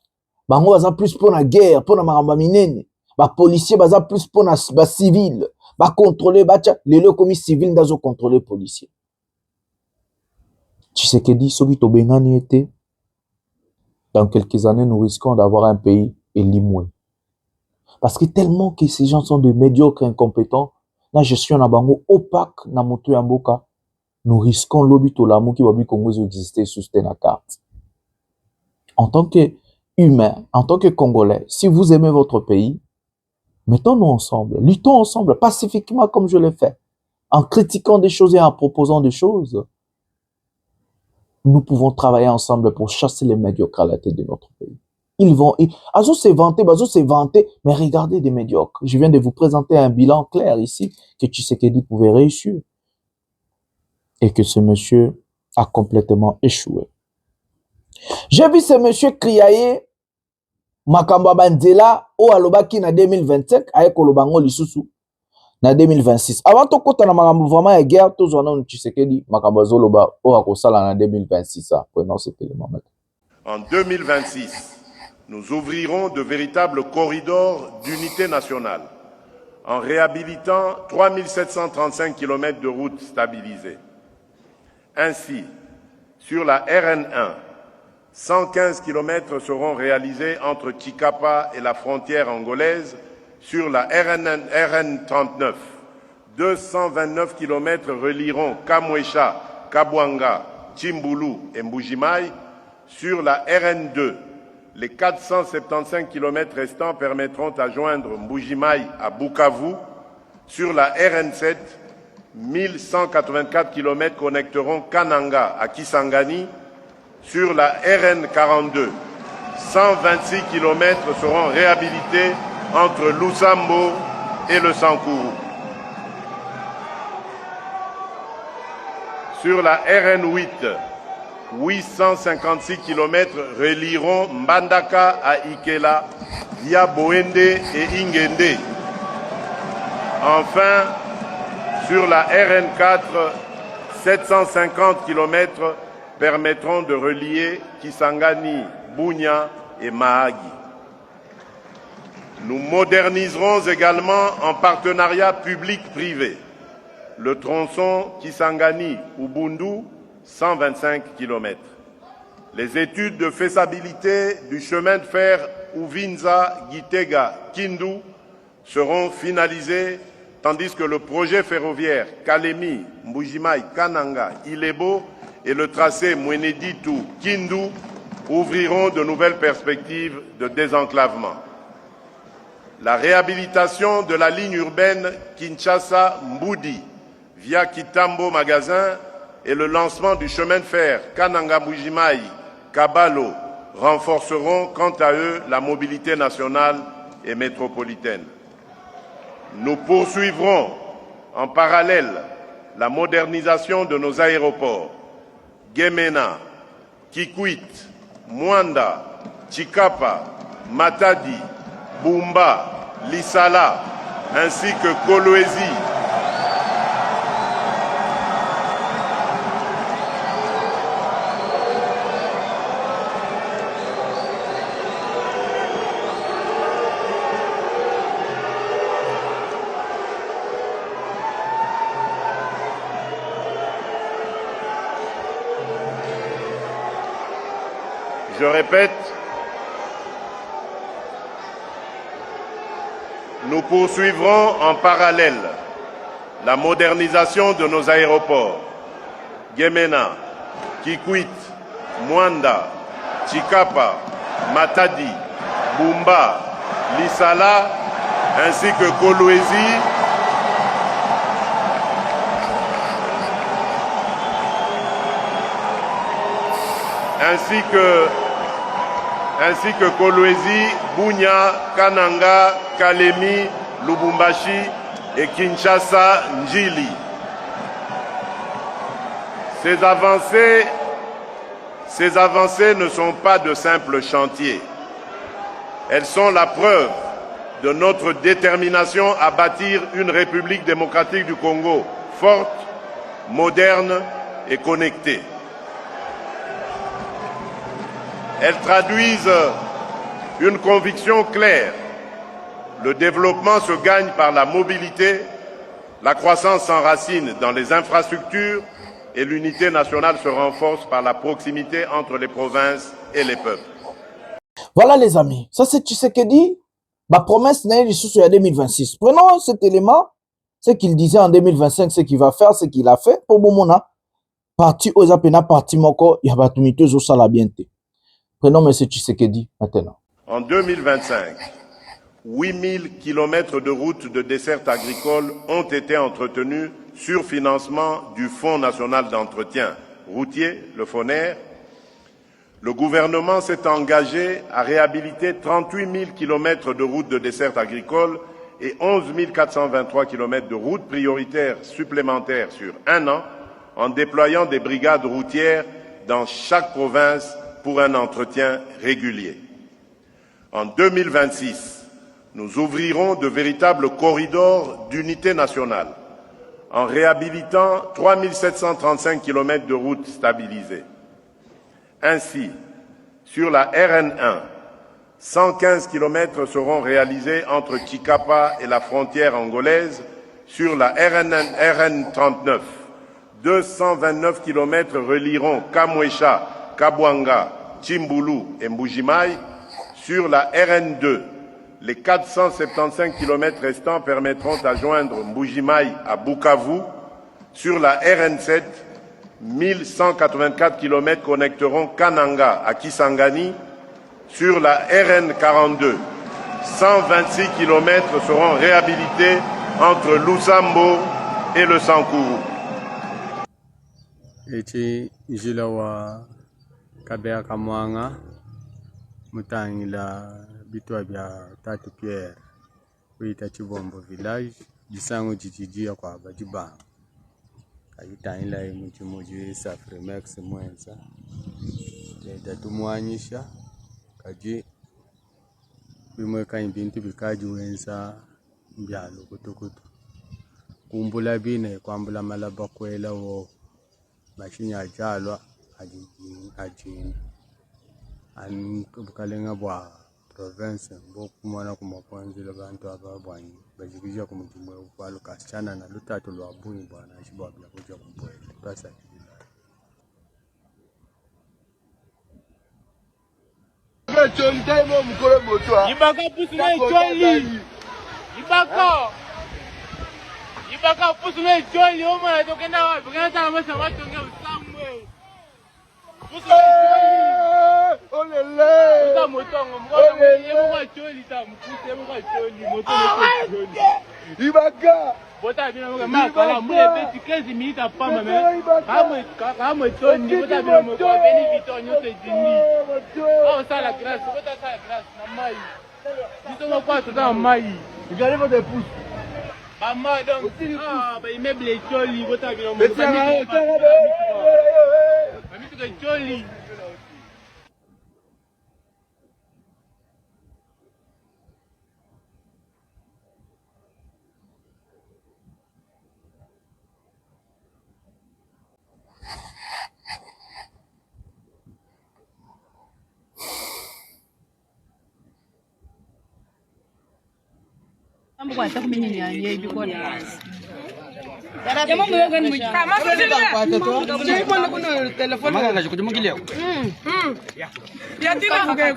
Speaker 11: Bango baza plus pour la guerre, pour la maramba minene. Ba policier baza plus pour la ba civil. Ba contrôler bacha les commis civil dazo contrôler policier. Tshisekedi soki to bengani été dans quelques années nous risquons d'avoir un pays élimoué. Parce que tellement que ces gens sont de médiocres incompétents, la gestion na bango opaque na moto ya mboka, nous risquons l'obito l'amour qui va bien Congo exister sous cette carte. En tant que humain, en tant que Congolais, si vous aimez votre pays, mettons-nous ensemble, luttons ensemble, pacifiquement comme je l'ai fait, en critiquant des choses et en proposant des choses. Nous pouvons travailler ensemble pour chasser les médiocres à la tête de notre pays. Azo s'est vanté, mais regardez des médiocres. Je viens de vous présenter un bilan clair ici que Tshisekedi pouvait réussir. Et que ce monsieur a complètement échoué. J'ai vu ce monsieur crier Makamba Bandela au Alobaki na 2025 avec Olobango Lisusu na 2026. Avant to kota na makambo vraiment ya guerre to zona on Tshisekedi Makamba Zoloba au akosala na 2026 prenons cet élément maintenant.
Speaker 10: En 2026, nous ouvrirons de véritables corridors d'unité nationale en réhabilitant 3735 km de routes stabilisées. Ainsi, sur la RN1, 115 km seront réalisés entre Chikapa et la frontière angolaise. Sur la RN39, 229 km relieront Kamwesha, Kabwanga, Chimbulu et Mbujimai. Sur la RN2, les 475 km restants permettront à joindre Mbujimai à Bukavu. Sur la RN7, 1184 km connecteront Kananga à Kisangani. Sur la RN42, 126 km seront réhabilités entre Lusambo et le Sankuru. Sur la RN8, 856 km relieront Mbandaka à Ikela via Boende et Ingende. Enfin, sur la RN4, 750 km permettront de relier Kisangani, Bunia et Mahagi. Nous moderniserons également en partenariat public-privé le tronçon Kisangani-Ubundu, 125 km. Les études de faisabilité du chemin de fer Uvinza-Gitega-Kindu seront finalisées, tandis que le projet ferroviaire Kalemi, Mbujimai, Kananga, Ilebo et le tracé Mweneditu-Kindu ouvriront de nouvelles perspectives de désenclavement. La réhabilitation de la ligne urbaine Kinshasa-Mbudi via Kitambo Magasin et le lancement du chemin de fer Kananga-Mbujimai-Kabalo renforceront quant à eux la mobilité nationale et métropolitaine. Nous poursuivrons en parallèle la modernisation de nos aéroports Gemena, Kikwit, Mwanda, Chikapa, Matadi, Bumba, Lisala, ainsi que Kolwezi. Je répète, nous poursuivrons en parallèle la modernisation de nos aéroports Gemena, Kikwit, Mwanda, Chikapa, Matadi, Bumba, Lisala, ainsi que Kolwezi, ainsi que Kolwezi, Bunia, Kananga, Kalemi, Lubumbashi et Kinshasa, Njili. Ces avancées ne sont pas de simples chantiers. Elles sont la preuve de notre détermination à bâtir une République démocratique du Congo forte, moderne et connectée. Elles traduisent une conviction claire. Le développement se gagne par la mobilité, la croissance s'enracine dans les infrastructures et l'unité nationale se renforce par la proximité entre les provinces et les peuples.
Speaker 11: Voilà les amis, ça c'est Tshisekedi, ma promesse n'est pas en 2026. Prenons cet élément, ce qu'il disait en 2025, ce qu'il va faire, ce qu'il a fait. Pour le moment, parti aux apena parti moko, il y a pas de salabiente. Prenons M. Tshisekedi maintenant.
Speaker 10: En 2025, 8000 km de routes de desserte agricole ont été entretenues sur financement du Fonds national d'entretien routier, le FONER. Le gouvernement s'est engagé à réhabiliter 38 000 km de routes de desserte agricole et 11 423 km de routes prioritaires supplémentaires sur un an, en déployant des brigades routières dans chaque province pour un entretien régulier. En 2026, nous ouvrirons de véritables corridors d'unité nationale en réhabilitant 3 735 km de routes stabilisées. Ainsi, sur la RN1, 115 km seront réalisés entre Chikapa et la frontière angolaise. Sur la RN39, 229 km relieront Kamwesha, Kabwanga, Chimbulu et Mbujimai sur la RN2. Les 475 km restants permettront à joindre Mbujimai à Bukavu. Sur la RN7, 1184 km connecteront Kananga à Kisangani. Sur la RN42, 126 km seront réhabilités entre Lusambo et le Sankourou.
Speaker 16: Eti Jilawa Kabea Kamwanga Mutangila Bitwa bya Tatu Pierre Kuita Chibombo village Jisango jijijia kwa Badibanga Ayitangila muji Safremex Mwenza Leta tumwanyisha Kaji Bimweka imbintu bikaji wenza Mbyalo kutukutu Kumbula bine kwambula malaba kwela wo Mashini ajalwa ajini bukalenga bwa province mbokumona kumaponzile bantu ababwanyi bajikija kumujimwe ukwalo kasichana na lutatu lwa bunyi bwana ashibwa bya kuja kumpwele pasa
Speaker 17: Ibaka pusu na icholi Ibaka pusu na icholi oma tokenda wapi kana sana masa watu ngea usamwe pusu na icholi olele uta motongo mkono yemo kwa choli ta mkuse yemo kwa choli motongo choli Ibaka bota bina mga makala mule beti 15 minutes apamba me kama toni bota bina mo kwa beni vitonyo te dini oh sala grâce bota sala grâce na mai Ils quoi tout dans mai. Ils arrivent des pouces. Maman donc ah bah immeuble est joli, bota bina mo. Mami tu joli.
Speaker 18: Kuanza kumenyenya hivi kwa nani?
Speaker 17: Jamaa mmoja gani mmoja? Kama
Speaker 18: sasa kuna telefoni.
Speaker 17: Mama ngaje kujumgilia.
Speaker 18: Ya tiba ngeke.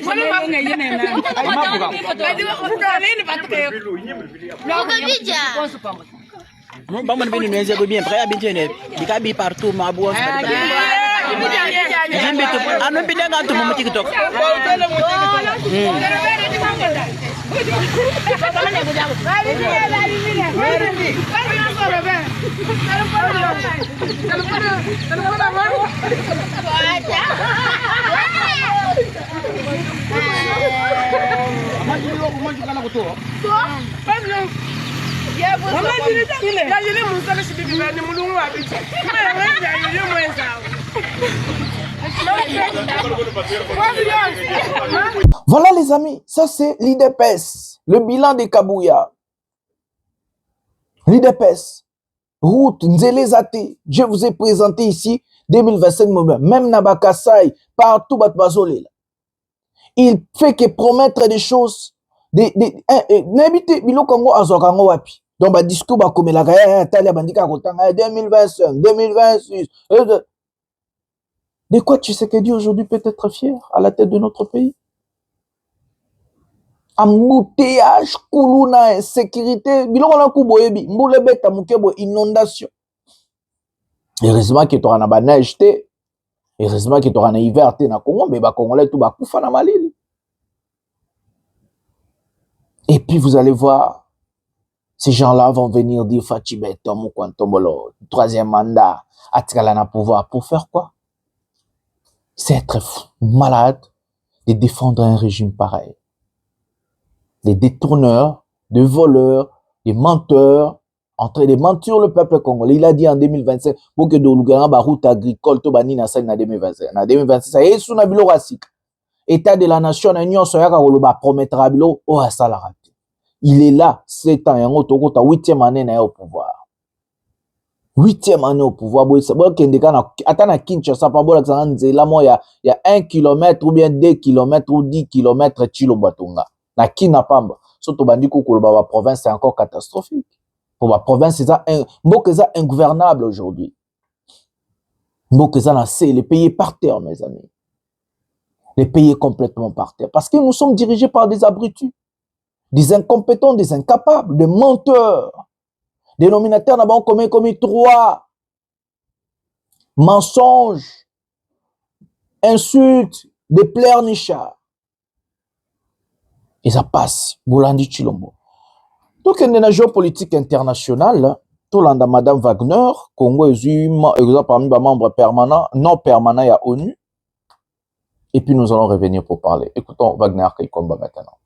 Speaker 18: Mbona mama ngeye nena? Fuka nini patike?
Speaker 17: Ukavija. Mbona mbini niweze go bien prêt bien ne. Bikabi partout mabu. Jimbitu anu bidanga tu mu TikTok.
Speaker 11: Voilà les amis, ça c'est l'IDPS, le bilan de Kabouya. L'IDPS, route Nzele-Zate, je vous ai présenté ici 2025 même Nabakasai, partout Batbazolé. Il fait que promettre des choses, n'habitez Bilo Congo Azokango Wapi. Donc bah discours bah comme la Talia Bandika 2025, 2026. De quoi Tshisekedi aujourd'hui peut être fier à la tête de notre pays? Embouteillage, Koulouna, insécurité, biloko kuboyebi, mbulebeta mukebo inondation. Heureusement que tu as na neige te, heureusement que tu as na hiver te na Congo, mais ba Congolais tout ba kufa na malili. Et puis vous allez voir, ces gens-là vont venir dire Fatibé, Tomu Kwantombolo, troisième mandat, atikala na pouvoir pour faire quoi? C'est être malade de défendre un régime pareil. Des détourneurs, des voleurs, des menteurs, en train de mentir le peuple congolais. Il a dit en 2025, pour que Dolugana ba route agricole to bani na 2025. En 2026, ça y est sous na bilo rasik. État de la nation na union soyaka koloba promettra bilo o asala raté. Il est là 7 ans yango toko ta 8e année na au pouvoir. 8e année au pouvoir, atana Kinshasa, pas bon, il y a 1 km ou bien 2 km ou 10 km Chilo Batonga. Na Kinapamba, surtout Bandiko Koloba, province, c'est encore catastrophique. Pour la province, c'est ingouvernable aujourd'hui. Les pays par terre, mes amis. Les pays complètement par terre. Parce que nous sommes dirigés par des abrutis, des incompétents, des incapables, des menteurs. Des nominataires n'ont commis 3 mensonges, insultes, des pleurnichards. Et ça passe. Boulandi Chilombo. Donc, il y a une géopolitique internationale. Tout le monde, Madame Wagner, Congo est parmi les membres permanents, non permanents à ONU. Et puis, nous allons revenir pour parler. Écoutons Wagner Kaikomba maintenant.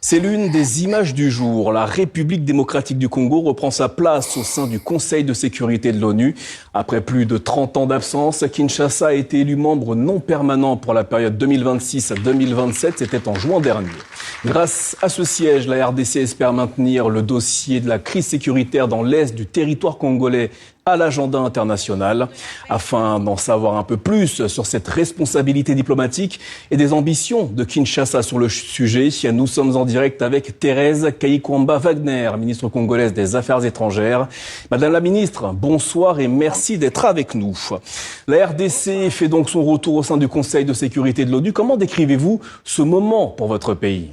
Speaker 4: C'est l'une des images du jour. La République démocratique du Congo reprend sa place au sein du Conseil de sécurité de l'ONU. Après plus de 30 ans d'absence, Kinshasa a été élu membre non permanent pour la période 2026 à 2027. C'était en juin dernier. Grâce à ce siège, la RDC espère maintenir le dossier de la crise sécuritaire dans l'est du territoire congolais à l'agenda international. Afin d'en savoir un peu plus sur cette responsabilité diplomatique et des ambitions de Kinshasa sur le sujet, nous sommes en direct avec Thérèse Kaikomba-Wagner, ministre congolaise des Affaires étrangères. Madame la ministre, bonsoir et merci d'être avec nous. La RDC fait donc son retour au sein du Conseil de sécurité de l'ONU. Comment décrivez-vous ce moment pour votre pays ?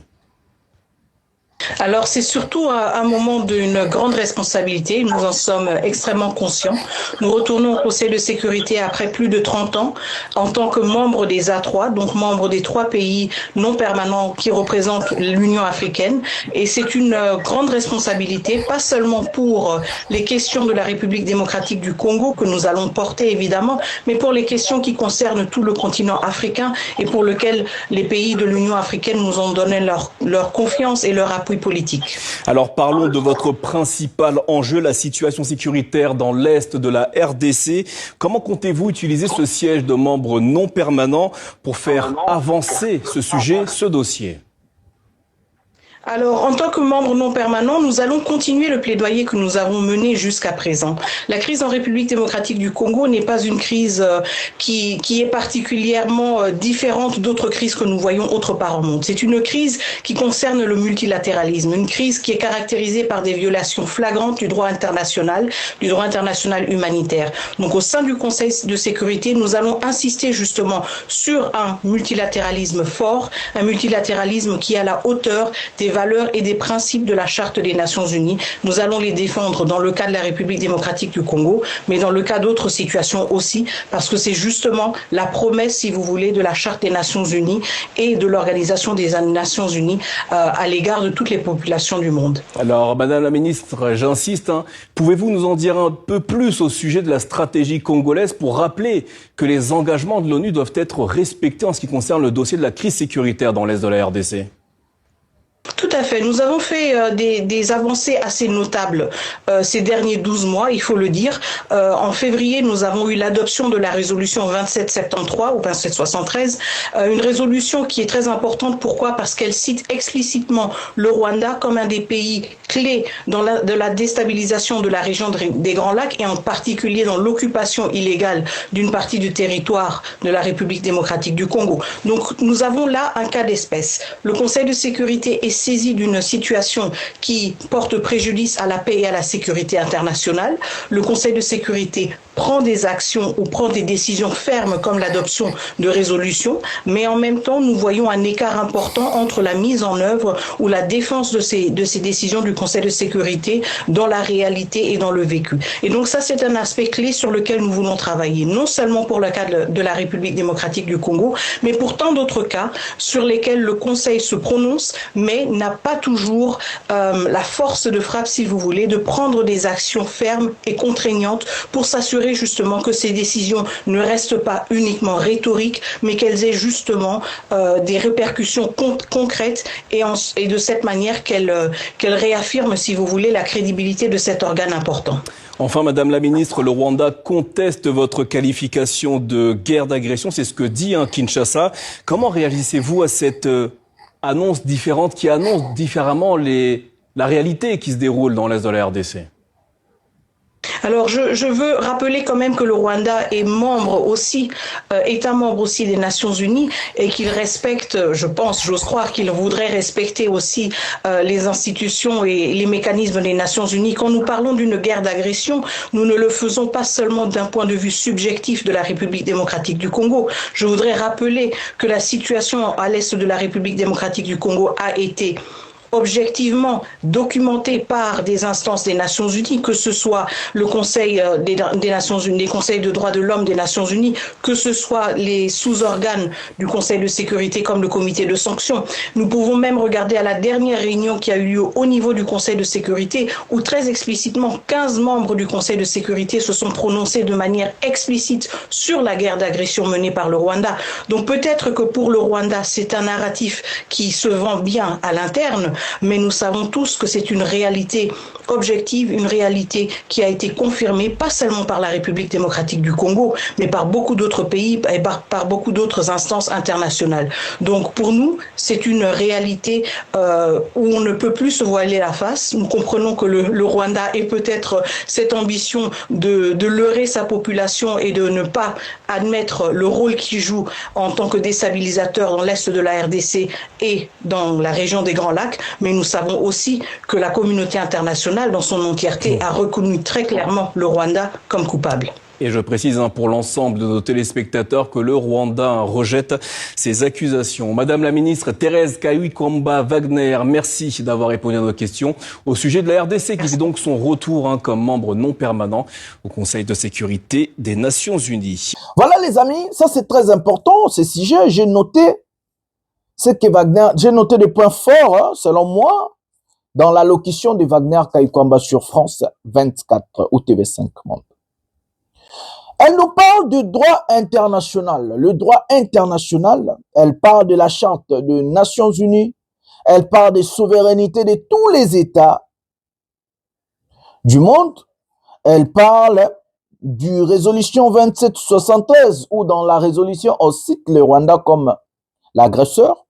Speaker 19: Alors c'est surtout un moment d'une grande responsabilité, nous en sommes extrêmement conscients. Nous retournons au Conseil de sécurité après plus de 30 ans en tant que membre des A3, donc membre des 3 pays non permanents qui représentent l'Union africaine. Et c'est une grande responsabilité, pas seulement pour les questions de la République démocratique du Congo que nous allons porter évidemment, mais pour les questions qui concernent tout le continent africain et pour lesquelles les pays de l'Union africaine nous ont donné leur confiance et leur appui politique.
Speaker 4: Alors parlons de votre principal enjeu, la situation sécuritaire dans l'est de la RDC. Comment comptez-vous utiliser ce siège de membre non permanent pour faire avancer ce sujet, ce dossier ?
Speaker 19: Alors, en tant que membre non permanent, nous allons continuer le plaidoyer que nous avons mené jusqu'à présent. La crise en République démocratique du Congo n'est pas une crise qui est particulièrement différente d'autres crises que nous voyons autre part au monde. C'est une crise qui concerne le multilatéralisme, une crise qui est caractérisée par des violations flagrantes du droit international humanitaire. Donc, au sein du Conseil de sécurité, nous allons insister justement sur un multilatéralisme fort, un multilatéralisme qui est à la hauteur des valeurs et des principes de la Charte des Nations Unies. Nous allons les défendre dans le cas de la République démocratique du Congo, mais dans le cas d'autres situations aussi, parce que c'est justement la promesse, si vous voulez, de la Charte des Nations Unies et de l'Organisation des Nations Unies à l'égard de toutes les populations du monde.
Speaker 4: Alors, Madame la Ministre, j'insiste, pouvez-vous nous en dire un peu plus au sujet de la stratégie congolaise pour rappeler que les engagements de l'ONU doivent être respectés en ce qui concerne le dossier de la crise sécuritaire dans l'est de la RDC ?
Speaker 19: Tout à fait. Nous avons fait des avancées assez notables ces derniers 12 mois, il faut le dire. En février, nous avons eu l'adoption de la résolution 2773 ou 2773, une résolution qui est très importante. Pourquoi ? Parce qu'elle cite explicitement le Rwanda comme un des pays clés de la déstabilisation de la région des Grands Lacs et en particulier dans l'occupation illégale d'une partie du territoire de la République démocratique du Congo. Donc nous avons là un cas d'espèce. Le Conseil de sécurité est saisi d'une situation qui porte préjudice à la paix et à la sécurité internationale. Le Conseil de sécurité prend des actions ou prend des décisions fermes comme l'adoption de résolutions, mais en même temps, nous voyons un écart important entre la mise en œuvre ou la défense de ces décisions du Conseil de sécurité dans la réalité et dans le vécu. Et donc ça, c'est un aspect clé sur lequel nous voulons travailler, non seulement pour le cas de la République démocratique du Congo, mais pour tant d'autres cas sur lesquels le Conseil se prononce, mais n'a pas toujours la force de frappe, si vous voulez, de prendre des actions fermes et contraignantes pour s'assurer justement que ces décisions ne restent pas uniquement rhétoriques, mais qu'elles aient justement des répercussions concrètes et de cette manière qu'elles réaffirment, si vous voulez, la crédibilité de cet organe important.
Speaker 4: Enfin, Madame la Ministre, le Rwanda conteste votre qualification de guerre d'agression, c'est ce que dit Kinshasa. Comment réagissez-vous à cette annonce différente qui annonce différemment la réalité qui se déroule dans l'est de la RDC ?
Speaker 19: Alors, je veux rappeler quand même que le Rwanda est membre aussi, est un membre aussi des Nations Unies et qu'il respecte, j'ose croire qu'il voudrait respecter aussi les institutions et les mécanismes des Nations Unies. Quand nous parlons d'une guerre d'agression, nous ne le faisons pas seulement d'un point de vue subjectif de la République démocratique du Congo. Je voudrais rappeler que la situation à l'est de la République démocratique du Congo a été objectivement documenté par des instances des Nations Unies, que ce soit le Conseil des Nations Unies, les conseils de droits de l'homme des Nations Unies, que ce soit les sous-organes du Conseil de sécurité comme le comité de sanctions. Nous pouvons même regarder à la dernière réunion qui a eu lieu au niveau du Conseil de sécurité, où très explicitement 15 membres du Conseil de sécurité se sont prononcés de manière explicite sur la guerre d'agression menée par le Rwanda. Donc peut-être que pour le Rwanda, c'est un narratif qui se vend bien à l'interne, mais nous savons tous que c'est une réalité objective, une réalité qui a été confirmée pas seulement par la République démocratique du Congo, mais par beaucoup d'autres pays et par beaucoup d'autres instances internationales. Donc pour nous, c'est une réalité où on ne peut plus se voiler la face. Nous comprenons que le Rwanda ait peut-être cette ambition de leurrer sa population et de ne pas admettre le rôle qu'il joue en tant que déstabilisateur dans l'est de la RDC et dans la région des Grands Lacs, mais nous savons aussi que la communauté internationale dans son entièreté a reconnu très clairement le Rwanda comme coupable.
Speaker 4: Et je précise pour l'ensemble de nos téléspectateurs que le Rwanda rejette ces accusations. Madame la ministre Thérèse Kayumba-Wagner, merci d'avoir répondu à nos questions au sujet de la RDC qui fait donc son retour comme membre non permanent au Conseil de sécurité des Nations Unies.
Speaker 11: Voilà les amis, ça c'est très important, ces sujets. J'ai noté ce que Wagner, j'ai noté des points forts, selon moi, dans l'allocution de Wagner Kayumba sur France 24 ou TV5 Monde. Elle nous parle du droit international. Le droit international, elle parle de la charte des Nations Unies, elle parle des souverainetés de tous les États du monde, elle parle du résolution 2773 où dans la résolution on cite le Rwanda comme l'agresseur.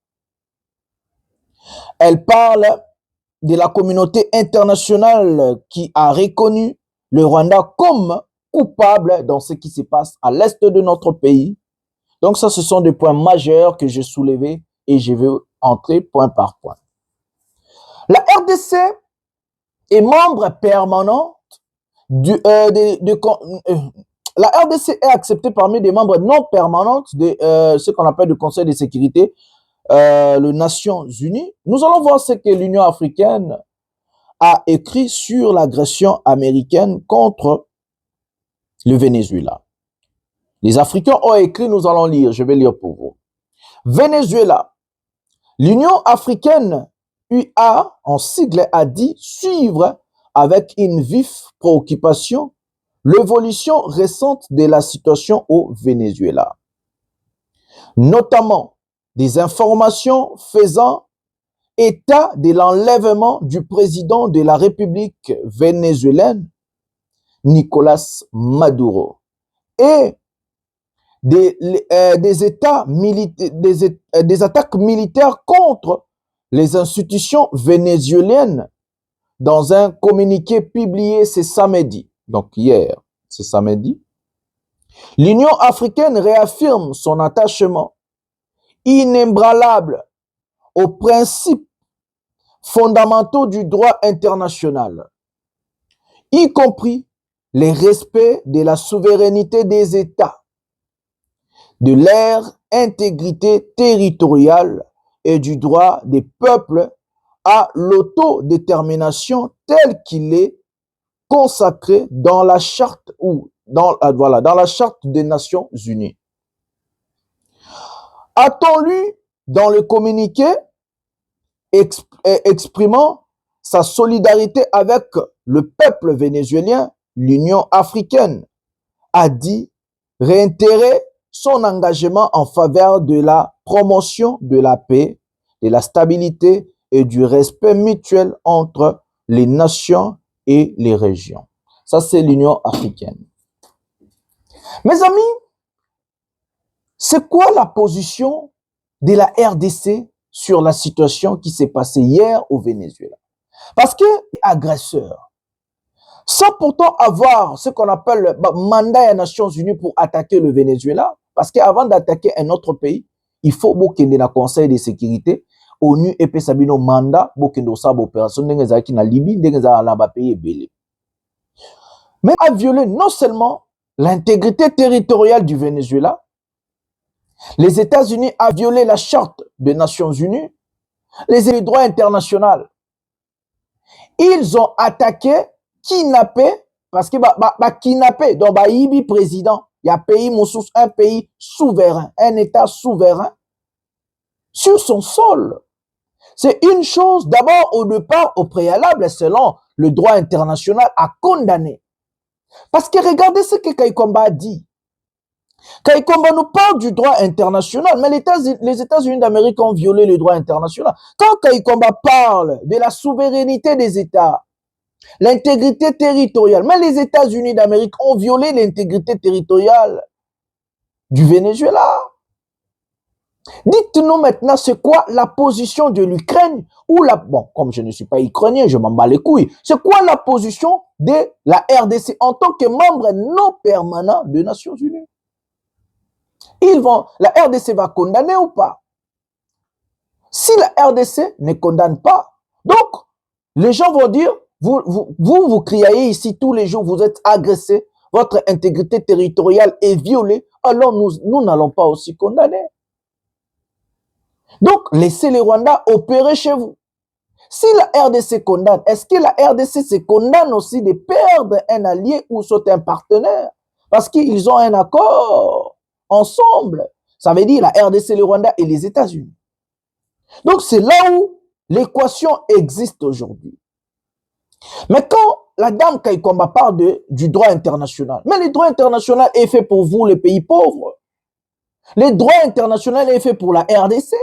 Speaker 11: Elle parle de la communauté internationale qui a reconnu le Rwanda comme coupable dans ce qui se passe à l'est de notre pays. Donc ça, ce sont des points majeurs que j'ai soulevés et je vais entrer point par point. La RDC est membre permanent la RDC est acceptée parmi des membres non permanents de ce qu'on appelle le Conseil de sécurité, les Nations Unies. Nous allons voir ce que l'Union africaine a écrit sur l'agression américaine contre le Venezuela. Les Africains ont écrit, nous allons lire, je vais lire pour vous. Venezuela. L'Union africaine, UA, en sigle, a dit suivre avec une vive préoccupation l'évolution récente de la situation au Venezuela. Notamment des informations faisant état de l'enlèvement du président de la République vénézuélienne, Nicolas Maduro, et des attaques militaires contre les institutions vénézuéliennes dans un communiqué publié ce samedi, donc hier, ce samedi. L'Union africaine réaffirme son attachement inébranlable aux principes fondamentaux du droit international, y compris le respect de la souveraineté des États, de leur intégrité territoriale et du droit des peuples à l'autodétermination tel qu'il est consacré dans la charte ou dans la charte des Nations Unies. A-t-on lu dans le communiqué exprimant sa solidarité avec le peuple vénézuélien, l'Union africaine a dit réitérer son engagement en faveur de la promotion de la paix, de la stabilité et du respect mutuel entre les nations et les régions. Ça, c'est l'Union africaine. Mes amis, c'est quoi la position de la RDC sur la situation qui s'est passée hier au Venezuela? Parce que agresseur, sans pourtant avoir ce qu'on appelle le mandat des Nations Unies pour attaquer le Venezuela. Parce qu'avant d'attaquer un autre pays, il faut qu'il y ait un conseil de sécurité. ONU et Sabino mandat pour qu'il y ait une opération dans Libye, dans le pays. Mais a violé non seulement l'intégrité territoriale du Venezuela, les États-Unis ont violé la charte des Nations Unies, les droits internationaux. Ils ont attaqué, kidnappé, parce que kidnappé, donc Ibi président, il y a un pays souverain, un État souverain, sur son sol. C'est une chose, d'abord au départ, au préalable, selon le droit international, à condamner. Parce que regardez ce que Kaikomba a dit. Kaikomba nous parle du droit international, mais les États-Unis d'Amérique ont violé le droit international. Quand Kaikomba parle de la souveraineté des États, l'intégrité territoriale, mais les États-Unis d'Amérique ont violé l'intégrité territoriale du Venezuela. Dites-nous maintenant, c'est quoi la position de l'Ukraine ou bon, comme je ne suis pas ukrainien, je m'en bats les couilles. C'est quoi la position de la RDC en tant que membre non permanent des Nations Unies? La RDC va condamner ou pas? Si la RDC ne condamne pas, donc les gens vont dire, vous criez ici tous les jours, vous êtes agressés, votre intégrité territoriale est violée, alors nous n'allons pas aussi condamner. Donc, laissez les Rwandais opérer chez vous. Si la RDC condamne, est-ce que la RDC se condamne aussi de perdre un allié ou soit un partenaire? Parce qu'ils ont un accord ensemble. Ça veut dire la RDC, le Rwanda et les États-Unis. Donc, c'est là où l'équation existe aujourd'hui. Mais quand la dame Kaikomba parle du droit international, mais le droit international est fait pour vous, les pays pauvres. Le droit international est fait pour la RDC,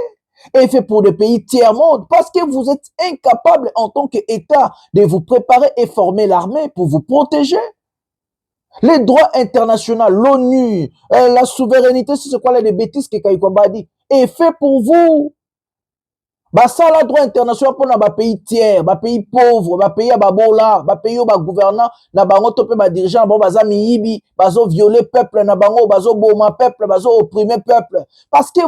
Speaker 11: est fait pour les pays tiers-monde, parce que vous êtes incapable en tant qu'État de vous préparer et former l'armée pour vous protéger. Les droits internationaux, l'ONU, la souveraineté, c'est quoi les bêtises que Kaikomba dit, est fait pour vous. Ça, le droit international pour les pays tiers, les pays pauvres, les pays babola, les pays gouvernants, les dirigeants, les violer le peuple, les boma peuple, les opprimer peuple. Parce que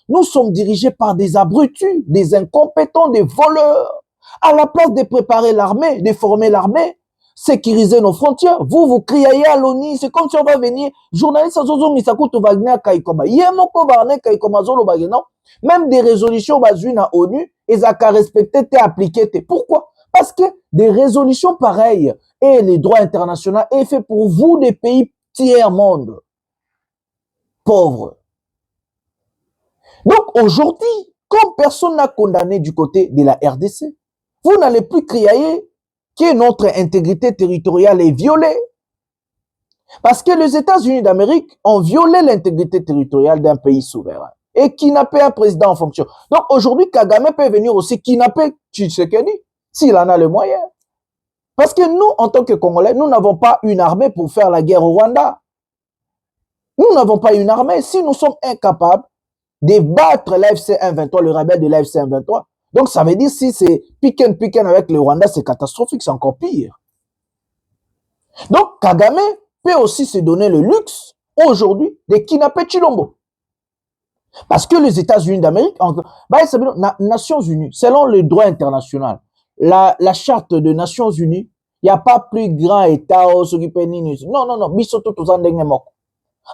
Speaker 11: nous sommes dirigés par des abrutis, des incompétents, des voleurs. À la place de préparer l'armée, de former l'armée, sécuriser nos frontières, vous criez à l'ONU, c'est comme si on va venir, journaliste, Wagner, Kaikomba, même des résolutions basées à l'ONU, ils ont qu'à respecter, appliquer. Pourquoi? Parce que des résolutions pareilles et les droits internationaux est fait pour vous des pays tiers-monde, pauvres. Donc aujourd'hui, comme personne n'a condamné du côté de la RDC, vous n'allez plus crier que notre intégrité territoriale est violée. Parce que les États-Unis d'Amérique ont violé l'intégrité territoriale d'un pays souverain et kidnapper un président en fonction. Donc aujourd'hui, Kagame peut venir aussi kidnapper Tshisekedi s'il en a le moyen. Parce que nous, en tant que Congolais, nous n'avons pas une armée pour faire la guerre au Rwanda. Nous n'avons pas une armée. Si nous sommes incapables de battre l'AFC 123, le rebelle de l'AFC 123, donc ça veut dire si c'est pick-and avec le Rwanda, c'est catastrophique, c'est encore pire. Donc Kagame peut aussi se donner le luxe aujourd'hui de kidnapper Tshilombo. Parce que les États-Unis d'Amérique, Nations Unies, selon le droit international, la charte des Nations Unies, il n'y a pas plus grand État au non,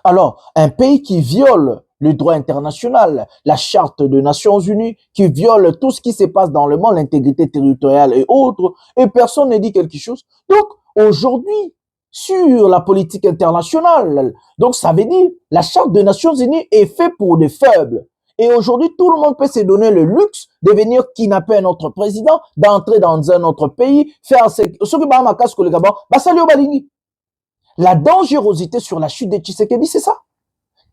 Speaker 11: alors, un pays qui viole le droit international, la charte des Nations Unies, qui viole tout ce qui se passe dans le monde, l'intégrité territoriale et autres, et personne ne dit quelque chose. Donc, aujourd'hui, sur la politique internationale, donc ça veut dire, la charte des Nations Unies est faite pour des faibles. Et aujourd'hui, tout le monde peut se donner le luxe de venir kidnapper un autre président, d'entrer dans un autre pays, faire ce qui la dangerosité sur la chute de Tshisekedi, c'est ça.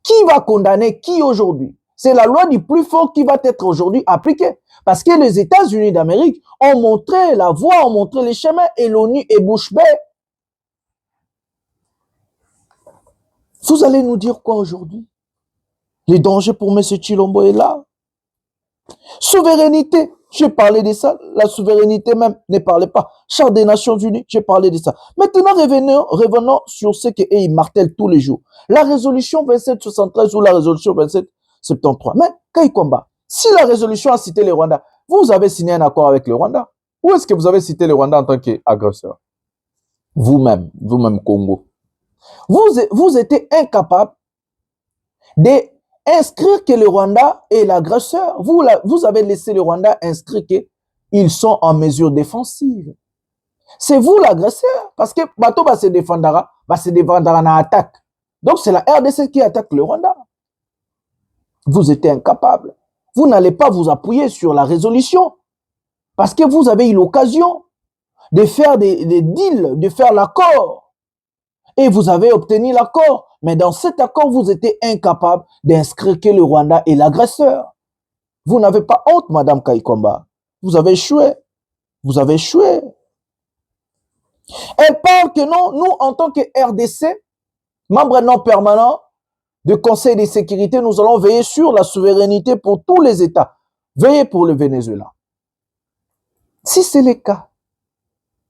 Speaker 11: Qui va condamner qui aujourd'hui? C'est la loi du plus fort qui va être aujourd'hui appliquée. Parce que les États-Unis d'Amérique ont montré la voie, ont montré les chemins, et l'ONU est bouche bée. Vous allez nous dire quoi aujourd'hui? Les dangers pour M. Tshilombo est là. Souveraineté. J'ai parlé de ça. La souveraineté même ne parlait pas. Charte des Nations Unies, j'ai parlé de ça. Maintenant, revenons sur ce qu'ils martèlent tous les jours. La résolution 2773 ou la résolution 2773. Mais, Kaikomba, si la résolution a cité le Rwanda, vous avez signé un accord avec le Rwanda. Où est-ce que vous avez cité le Rwanda en tant qu'agresseur? Vous-même Congo. Vous étiez incapable d'inscrire que le Rwanda est l'agresseur. Vous avez laissé le Rwanda inscrire qu'ils sont en mesure défensive. C'est vous l'agresseur. Parce que Bato va se défendre en attaque. Donc c'est la RDC qui attaque le Rwanda. Vous étiez incapable. Vous n'allez pas vous appuyer sur la résolution. Parce que vous avez eu l'occasion de faire des deals, de faire l'accord. Et vous avez obtenu l'accord. Mais dans cet accord, vous étiez incapable d'inscrire que le Rwanda est l'agresseur. Vous n'avez pas honte, Madame Kaikomba. Vous avez échoué. Vous avez échoué. Elle parle que non, nous, en tant que RDC, membres non permanents du Conseil de sécurité, nous allons veiller sur la souveraineté pour tous les États. Veillez pour le Venezuela. Si c'est le cas,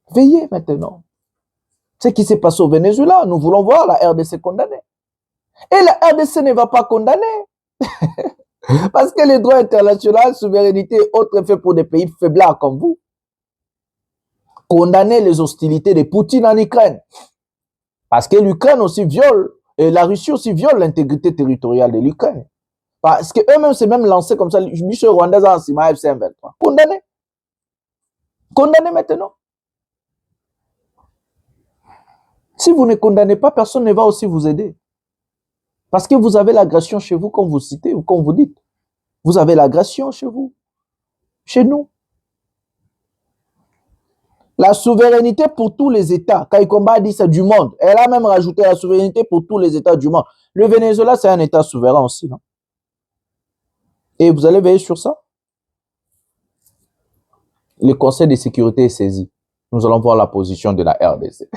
Speaker 11: veillez maintenant. Ce qui s'est passé au Venezuela, nous voulons voir la RDC condamnée. Et la RDC ne va pas condamner. Parce que les droits internationaux, souveraineté et autres faits pour des pays faiblards comme vous. Condamner les hostilités de Poutine en Ukraine. Parce que l'Ukraine aussi viole, et la Russie aussi viole l'intégrité territoriale de l'Ukraine. Parce qu'eux-mêmes s'est même lancé comme ça, M. Rwandais en Sima FC23. Condamné. Condamné maintenant. Si vous ne condamnez pas, personne ne va aussi vous aider. Parce que vous avez l'agression chez vous, comme vous citez ou comme vous dites. Vous avez l'agression chez vous, chez nous. La souveraineté pour tous les États. Kaikomba a dit ça du monde. Elle a même rajouté la souveraineté pour tous les États du monde. Le Venezuela, c'est un État souverain aussi, non? Et vous allez veiller sur ça? Le Conseil de sécurité est saisi. Nous allons voir la position de la RDC.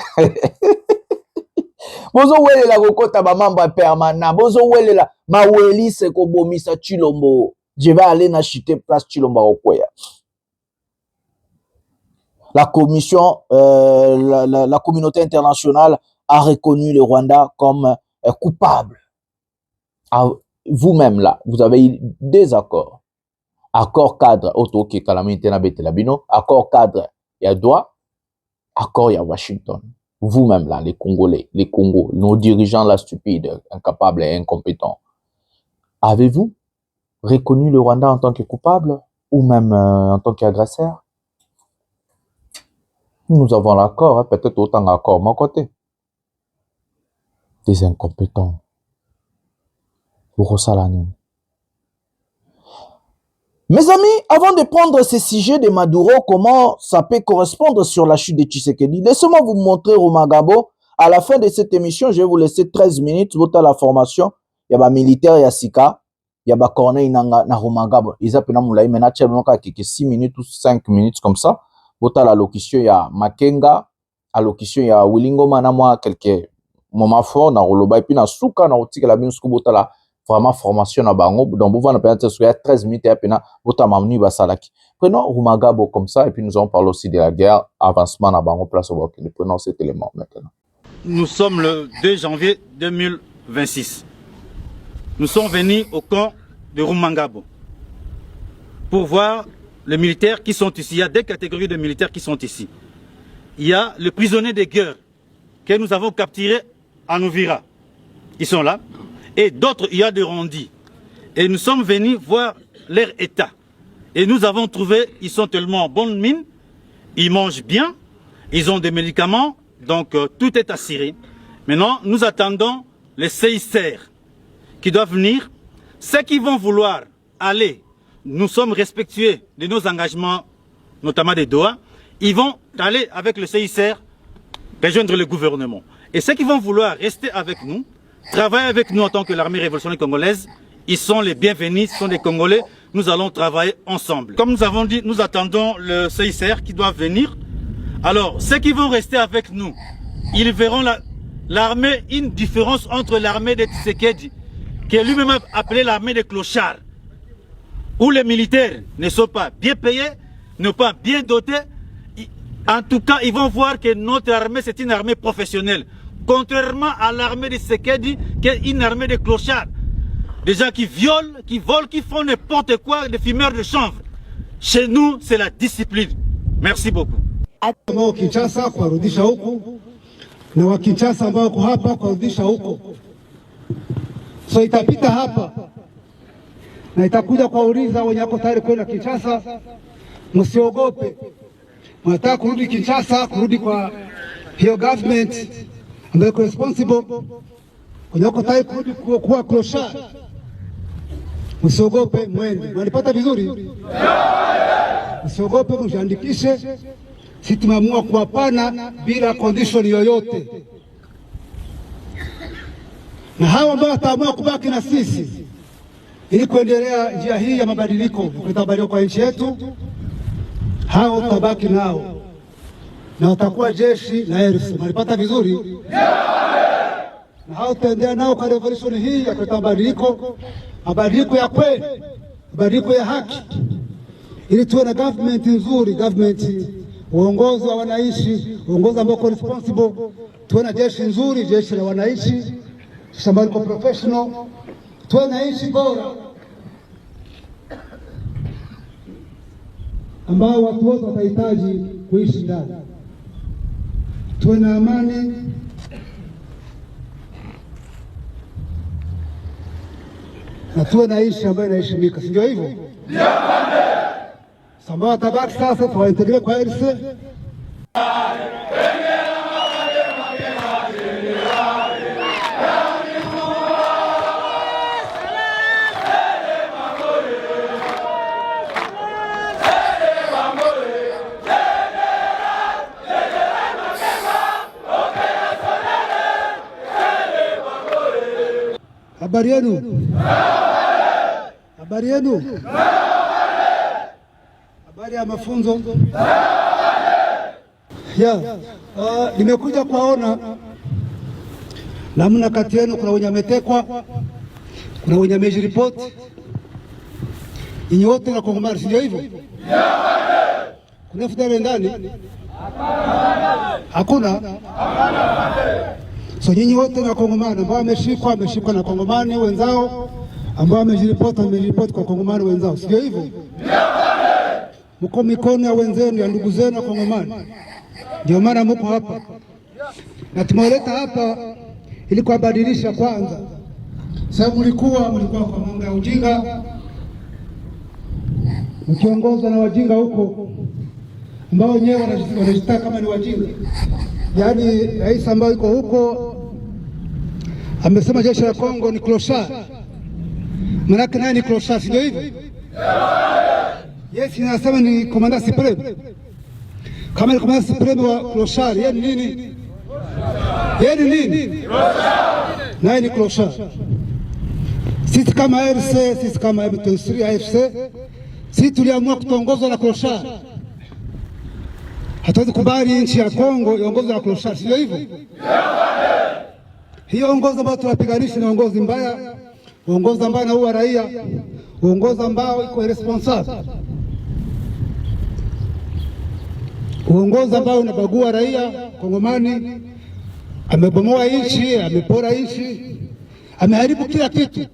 Speaker 11: Bozo wele la kokota ba mamba permanent. Bozo wele la maweli se kobomisa Chilombo. Je vais aller n'acheter place Chilombo Okoya. La commission, la communauté internationale a reconnu le Rwanda comme coupable. Vous-même là, vous avez eu des accords. Accord cadre, auto-ki calamité na betelabino. Accord cadre, il y a droit. Accord, il y a Washington. Vous-même là, les Congolais, les Congos, nos dirigeants là stupides, incapables et incompétents. Avez-vous reconnu le Rwanda en tant que coupable ou même en tant qu'agresseur? Nous avons l'accord, hein, peut-être autant d'accord de mon côté. Des incompétents. Mes amis, avant de prendre ce sujet de Maduro, comment ça peut correspondre sur la chute de Tshisekedi, laissez-moi vous montrer Rumangabo. À la fin de cette émission, je vais vous laisser 13 minutes. Vous avez la formation. Il y a des militaires, il y a Sika, il y a des corneilles na Rumangabo. Ils appellent Moulaï, mais naturellement, quelques 6 minutes ou 5 minutes comme ça. Vous avez la locution, il y a Makenga. À locution, il y a Willingo Manamwa, quelques moments forts, na Roloba, et puis na Souka, na Otika, la Binskou, vous avez la vraiment formation na bango. Donc, vous avez peut-être 13 minutes, et puis na vous avez mamni basalaki. Prenons Rumangabo comme ça, et puis nous allons parler aussi de la guerre, avancement na bango, place au Burkina. Prenons cet élément maintenant.
Speaker 1: Nous sommes le 2 janvier 2026. Nous sommes venus au camp de Rumangabo pour voir les militaires qui sont ici. Il y a des catégories de militaires qui sont ici. Il y a les prisonniers de guerre que nous avons capturés à Nouvira. Ils sont là. Et d'autres, il y a des rendis. Et nous sommes venus voir leur état. Et nous avons trouvé, ils sont tellement en bonne mine, ils mangent bien, ils ont des médicaments, donc tout est assuré. Maintenant, nous attendons les CICR qui doivent venir. Ceux qui vont vouloir aller, nous sommes respectueux de nos engagements, notamment des Doha, ils vont aller avec le CICR rejoindre le gouvernement. Et ceux qui vont vouloir rester avec nous, travailler avec nous en tant que l'armée révolutionnaire congolaise, ils sont les bienvenus, ce sont des Congolais, nous allons travailler ensemble. Comme nous avons dit, nous attendons le CICR qui doit venir. Alors, ceux qui vont rester avec nous, ils verront l'armée, une différence entre l'armée de Tshisekedi, qui est lui-même appelé l'armée des clochards. où les militaires ne sont pas bien payés, ne sont pas bien dotés, en tout cas, ils vont voir que notre armée, c'est une armée professionnelle. Contrairement à l'armée de Sekedi, qui est une armée de clochards. Des gens qui violent, qui volent, qui font n'importe quoi, des fumeurs de chanvre. Chez nous, c'est la discipline. Merci beaucoup.
Speaker 2: Kinshasa kuwarudisha huku na wa Kinshasa ambao wako hapa kuwarudisha huko. So itapita hapa na itakuja kuwauliza wenye wako tayari kwenda Kinshasa, msiogope. Mnataka kurudi Kinshasa, kurudi kwa hiyo government ambayo iko responsible, wenye wako tayari kurudi kuwa clochard, msiogope, mwende. Mnanipata vizuri? Msiogope, mjiandikishe. Sisi tumeamua kuwapana bila condition yoyote, na hawa ambao wataamua kubaki na sisi ili kuendelea njia hii ya mabadiliko, kuleta kwa nchi yetu, hao tutabaki nao na watakuwa jeshi la RC. Mlipata vizuri? Na hao tutaendelea nao kwa revolution hii ya kuleta mabadiliko ya kweli, mabadiliko ya haki, ili tuwe na government nzuri, government uongozi wa wananchi, uongozi ambao uko responsible. Tuwe na jeshi nzuri, jeshi la wananchi, jeshi ambalo liko professional. Tuwe na nchi bora ambao watu wote watahitaji kuishi ndani. Tuwe na amani, na tuwe na nchi ambayo inaheshimika, si ndio hivyo? Sambao tabaki sasa tuwaintegre kwa RC. Habari yenu? Habari yenu? Habari ya mafunzo? Nimekuja kuwaona namna kati yenu kuna wenye wametekwa, kuna wenye wamejiripoti. Nyinyi wote na Kongomani, si ndio hivyo? Kuna FDL ndani? Hakuna. So nyinyi wote na Kongomani ambao wameshikwa na Kongomani wenzao, ambao wamejiripoti kwa Kongomani wenzao, si ndio hivyo? Mko mikono ya wenzenu, ya ndugu zenu wa Kongomani. Ndio maana mko hapa, na tumeleta hapa ili kuwabadilisha kwanza, sababu mlikuwa kwa mambo ya ujinga, mkiongozwa na wajinga huko ambao wenyewe wanajitaka kama ni wajinga. Yaani rais ambao yuko huko amesema jeshi la Kongo ni clochard. Manake naye ni clochard, sio hivyo? Yes, nasema ni komanda supreme. Kama ni komanda supreme wa clochard, yeye ni nini? Yeye ni nini? Clochard. Naye ni clochard. Sisi kama RC, sisi kama M23 AFC, sisi tuliamua kutongozwa na clochard. Hatuwezi kubali nchi ya Kongo iongozwe na clochard, sio hivyo? Hiyo uongozi ambao tunapiganisha ni uongozi mbaya, uongozi ambao unaua raia, uongozi ambao iko irresponsible, uongozi ambao unabagua raia Kongomani. Amebomoa nchi, amepora nchi, ameharibu kila kitu.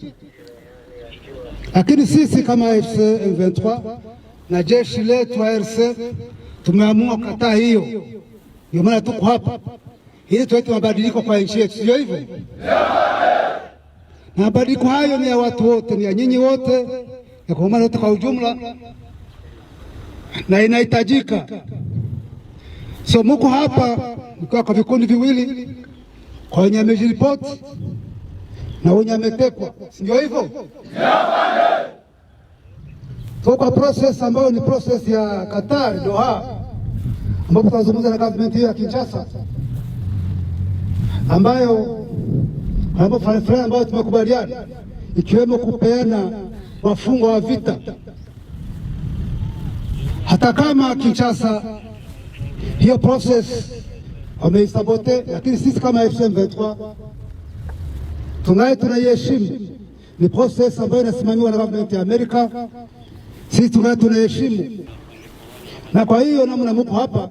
Speaker 2: Lakini sisi kama AFC M23 na jeshi letu RC tumeamua kukataa hiyo. Ndio maana tuko hapa ili tuweke mabadiliko kwa nchi yetu, sio hivyo? Na mabadiliko hayo ni ya watu wote, ni ya nyinyi wote, ya Kongomani wote kwa ujumla, na inahitajika. So muko hapa mkiwa kwa vikundi viwili, kwa wenye wamejiripoti na wenye wametekwa, ndio hivyo? Tuko process ambayo ni process ya Qatar Doha, ambapo tunazungumza na government ya Kinshasa, ambayo fulani ambayo tumekubaliana, ikiwemo kupeana wafungwa wa vita. Hata kama Kinshasa hiyo process wameisabote, lakini sisi kama AFC M23 tunaiheshimu. Ni process ambayo inasimamiwa na government ya Amerika, sisi tunaheshimu, na kwa hiyo namna mko hapa,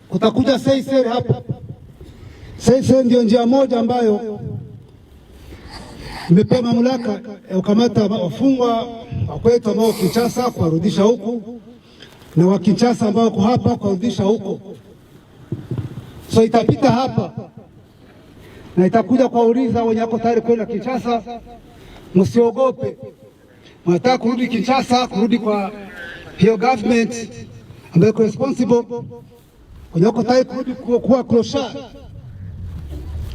Speaker 2: kutakuja Seychelles hapa. Seychelles ndio njia moja ambayo imepewa mamlaka ya kukamata wafungwa wa kwetu ambao Kinshasa kuwarudisha huku, na wa Kinshasa ambao wako hapa kuwarudisha huko. So itapita hapa na itakuja kuwauliza wenye wako tayari kwenda Kinshasa, msiogope. Mnataka kurudi Kinshasa, kurudi kwa hiyo government ambayo iko responsible, wenye wako tayari kurudi kuwa clochard,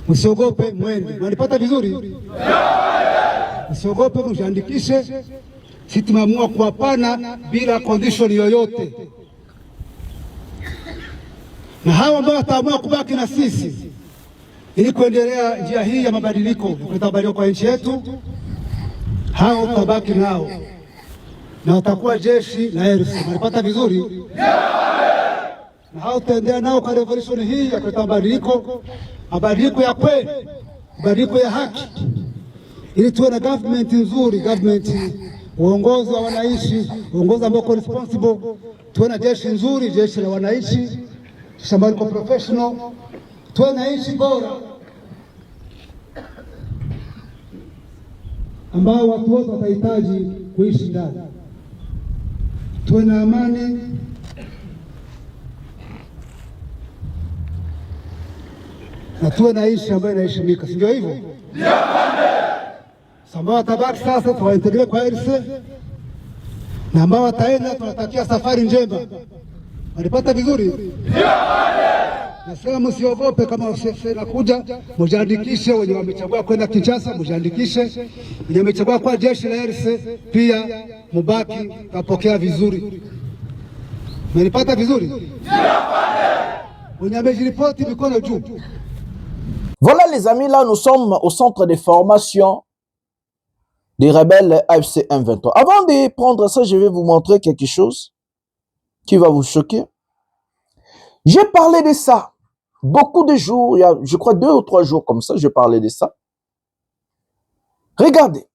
Speaker 2: msiogope, mwende. Mnanipata vizuri? Msiogope, mjiandikishe. Sisi tumeamua kuwapana bila condition yoyote, na hawa ambao wataamua kubaki na sisi ili kuendelea njia hii ya mabadiliko, kuleta mabadiliko kwa nchi yetu, hao tutabaki nao na watakuwa jeshi la RC. Mnapata vizuri? Na hao tutaendelea nao kwa revolution hii ya kuleta mabadiliko, mabadiliko ya kweli, mabadiliko ya haki, ili tuwe na government nzuri, government uongozi wa wananchi, uongozi ambao uko responsible. Tuwe na jeshi nzuri, jeshi la wananchi, ambalo liko professional. Tuwe na nchi bora ambao watu wote watahitaji kuishi ndani. Tuwe na amani, na tuwe na nchi ambayo inaheshimika, si ndio hivyo? Ambao watabaki sasa tuwaintegre kwa RC, na ambao wataenda tunatakia safari njema. Walipata vizuri? Nasema msiogope, kama ofisi inakuja mjiandikishe. Wenye wamechagua kwenda Kinshasa mjiandikishe, wenye wamechagua kwa jeshi la RC pia mubaki, kapokea vizuri. Mlipata vizuri? Wenye wamejiripoti mikono juu.
Speaker 11: Voilà les amis, là nous sommes au centre de formation des rebelles AFC M23. Avant de prendre ça, je vais vous montrer quelque chose qui va vous choquer. J'ai parlé de ça beaucoup de jours, il y a, je crois 2 ou 3 jours comme ça, je parlais de ça. Regardez,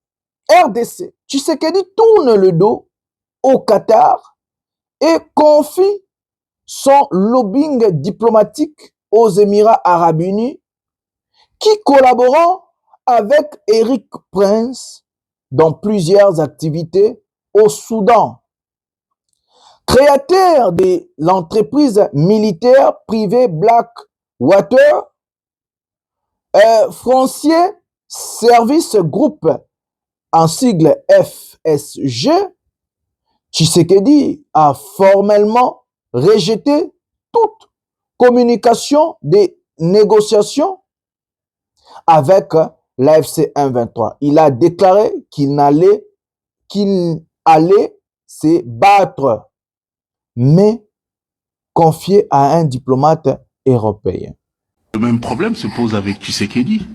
Speaker 11: RDC, Tshisekedi tourne le dos au Qatar et confie son lobbying diplomatique aux Émirats Arabes Unis, qui collaborant avec Eric Prince dans plusieurs activités au Soudan. Créateur de l'entreprise militaire privée Blackwater, Foncier Service Group en sigle FSG, Tshisekedi a formellement rejeté toute communication des négociations avec l'AFC M23. Il a déclaré qu'il allait se battre, mais confié à un diplomate européen.
Speaker 3: Le même problème se pose avec Tshisekedi,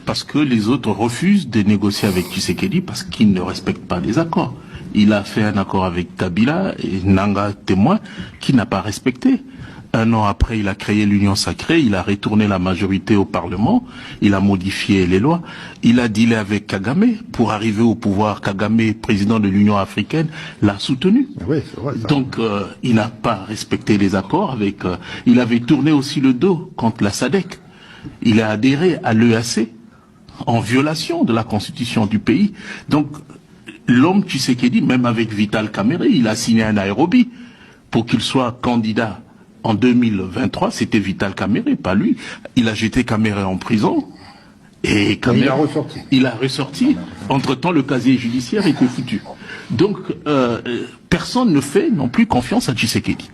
Speaker 3: parce que les autres refusent de négocier avec Tshisekedi parce qu'ils ne respectent pas les accords. Il a fait un accord avec Kabila et Nanga témoin qui n'a pas respecté. 1 an après, il a créé l'Union sacrée, il a retourné la majorité au Parlement, il a modifié les lois, il a dealé avec Kagame pour arriver au pouvoir. Kagame, président de l'Union africaine, l'a soutenu.
Speaker 20: Oui, c'est vrai, ça.
Speaker 3: Donc, il n'a pas respecté les accords avec... il avait tourné aussi le dos contre la SADC. Il a adhéré à l'EAC en violation de la constitution du pays. Donc, l'homme Tshisekedi, même avec Vital Kamerhe, il a signé un Nairobi pour qu'il soit candidat. En 2023, c'était Vital Kamerhe, pas lui. Il a jeté Kamerhe en prison. Et Kamerhe,
Speaker 20: il a ressorti.
Speaker 3: Il a ressorti. Entre-temps, le casier judiciaire était foutu. Donc, personne ne fait non plus confiance à Tshisekedi.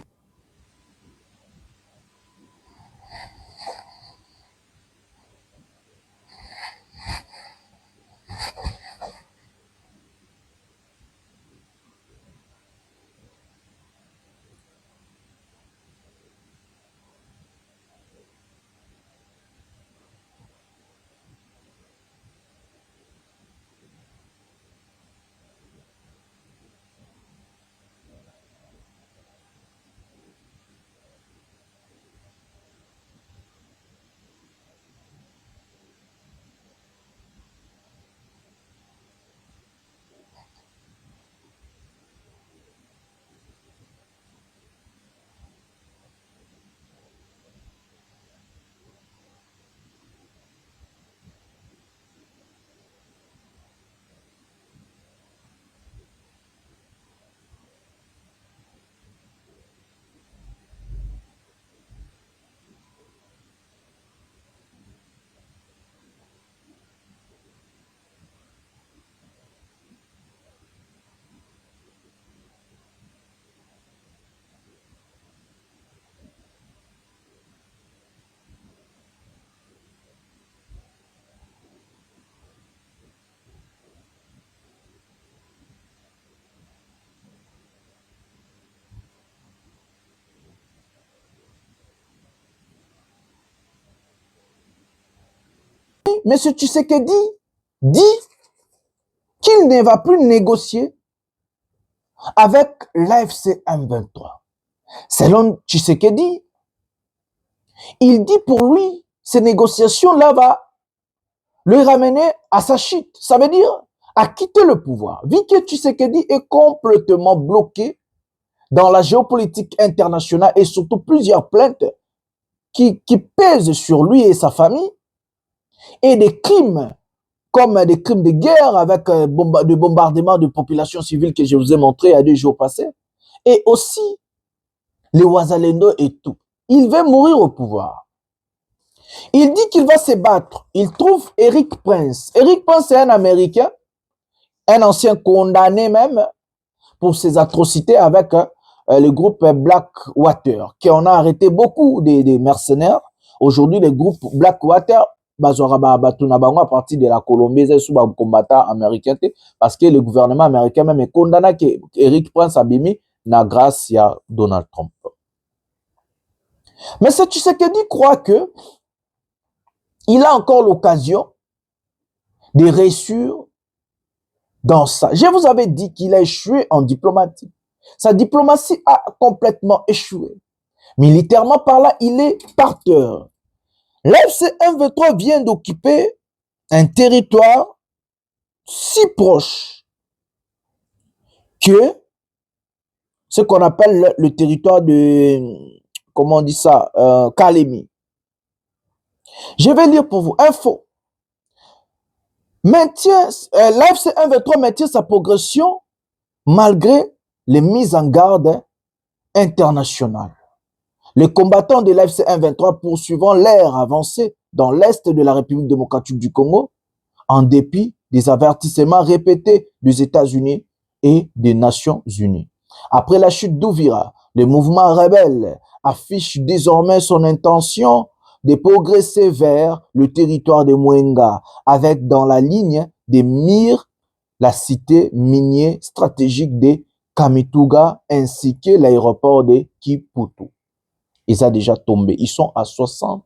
Speaker 11: M. Tshisekedi dit qu'il ne va plus négocier avec l'AFC M23. Selon Tshisekedi, il dit pour lui, ces négociations-là vont le ramener à sa chute. Ça veut dire à quitter le pouvoir. Vu que Tshisekedi est complètement bloqué dans la géopolitique internationale et surtout plusieurs plaintes qui pèsent sur lui et sa famille, et des crimes comme des crimes de guerre avec des bombardements de populations civiles que je vous ai montré il y a 2 jours passés, et aussi les Ouazalendo et tout. Il veut mourir au pouvoir. Il dit qu'il va se battre. Il trouve Eric Prince. Eric Prince est un Américain, un ancien condamné même pour ses atrocités avec le groupe Blackwater, qui en a arrêté beaucoup des mercenaires. Aujourd'hui, le groupe Blackwater, à partir de la Colombie, c'est sous un combattant américain, parce que le gouvernement américain même est condamné que Eric Prince Abimi n'a grâce à Donald Trump. Mais ce Tshisekedi croit que il a encore l'occasion de réussir dans ça. Je vous avais dit qu'il a échoué en diplomatie. Sa diplomatie a complètement échoué. Militairement parlant, il est par terre. L'AFC M23 vient d'occuper un territoire si proche que ce qu'on appelle le territoire de, comment on dit ça, Kalemi. Je vais lire pour vous. Info. L'AFC M23 maintient sa progression malgré les mises en garde internationales. Les combattants de l'AFC M23 poursuivant leur avancée dans l'est de la République démocratique du Congo, en dépit des avertissements répétés des États-Unis et des Nations Unies. Après la chute d'Ouvira, le mouvement rebelle affiche désormais son intention de progresser vers le territoire de Mwenga, avec dans la ligne des mires la cité minière stratégique de Kamituga ainsi que l'aéroport de Kiputu. Ils ont déjà tombé. Ils sont à 60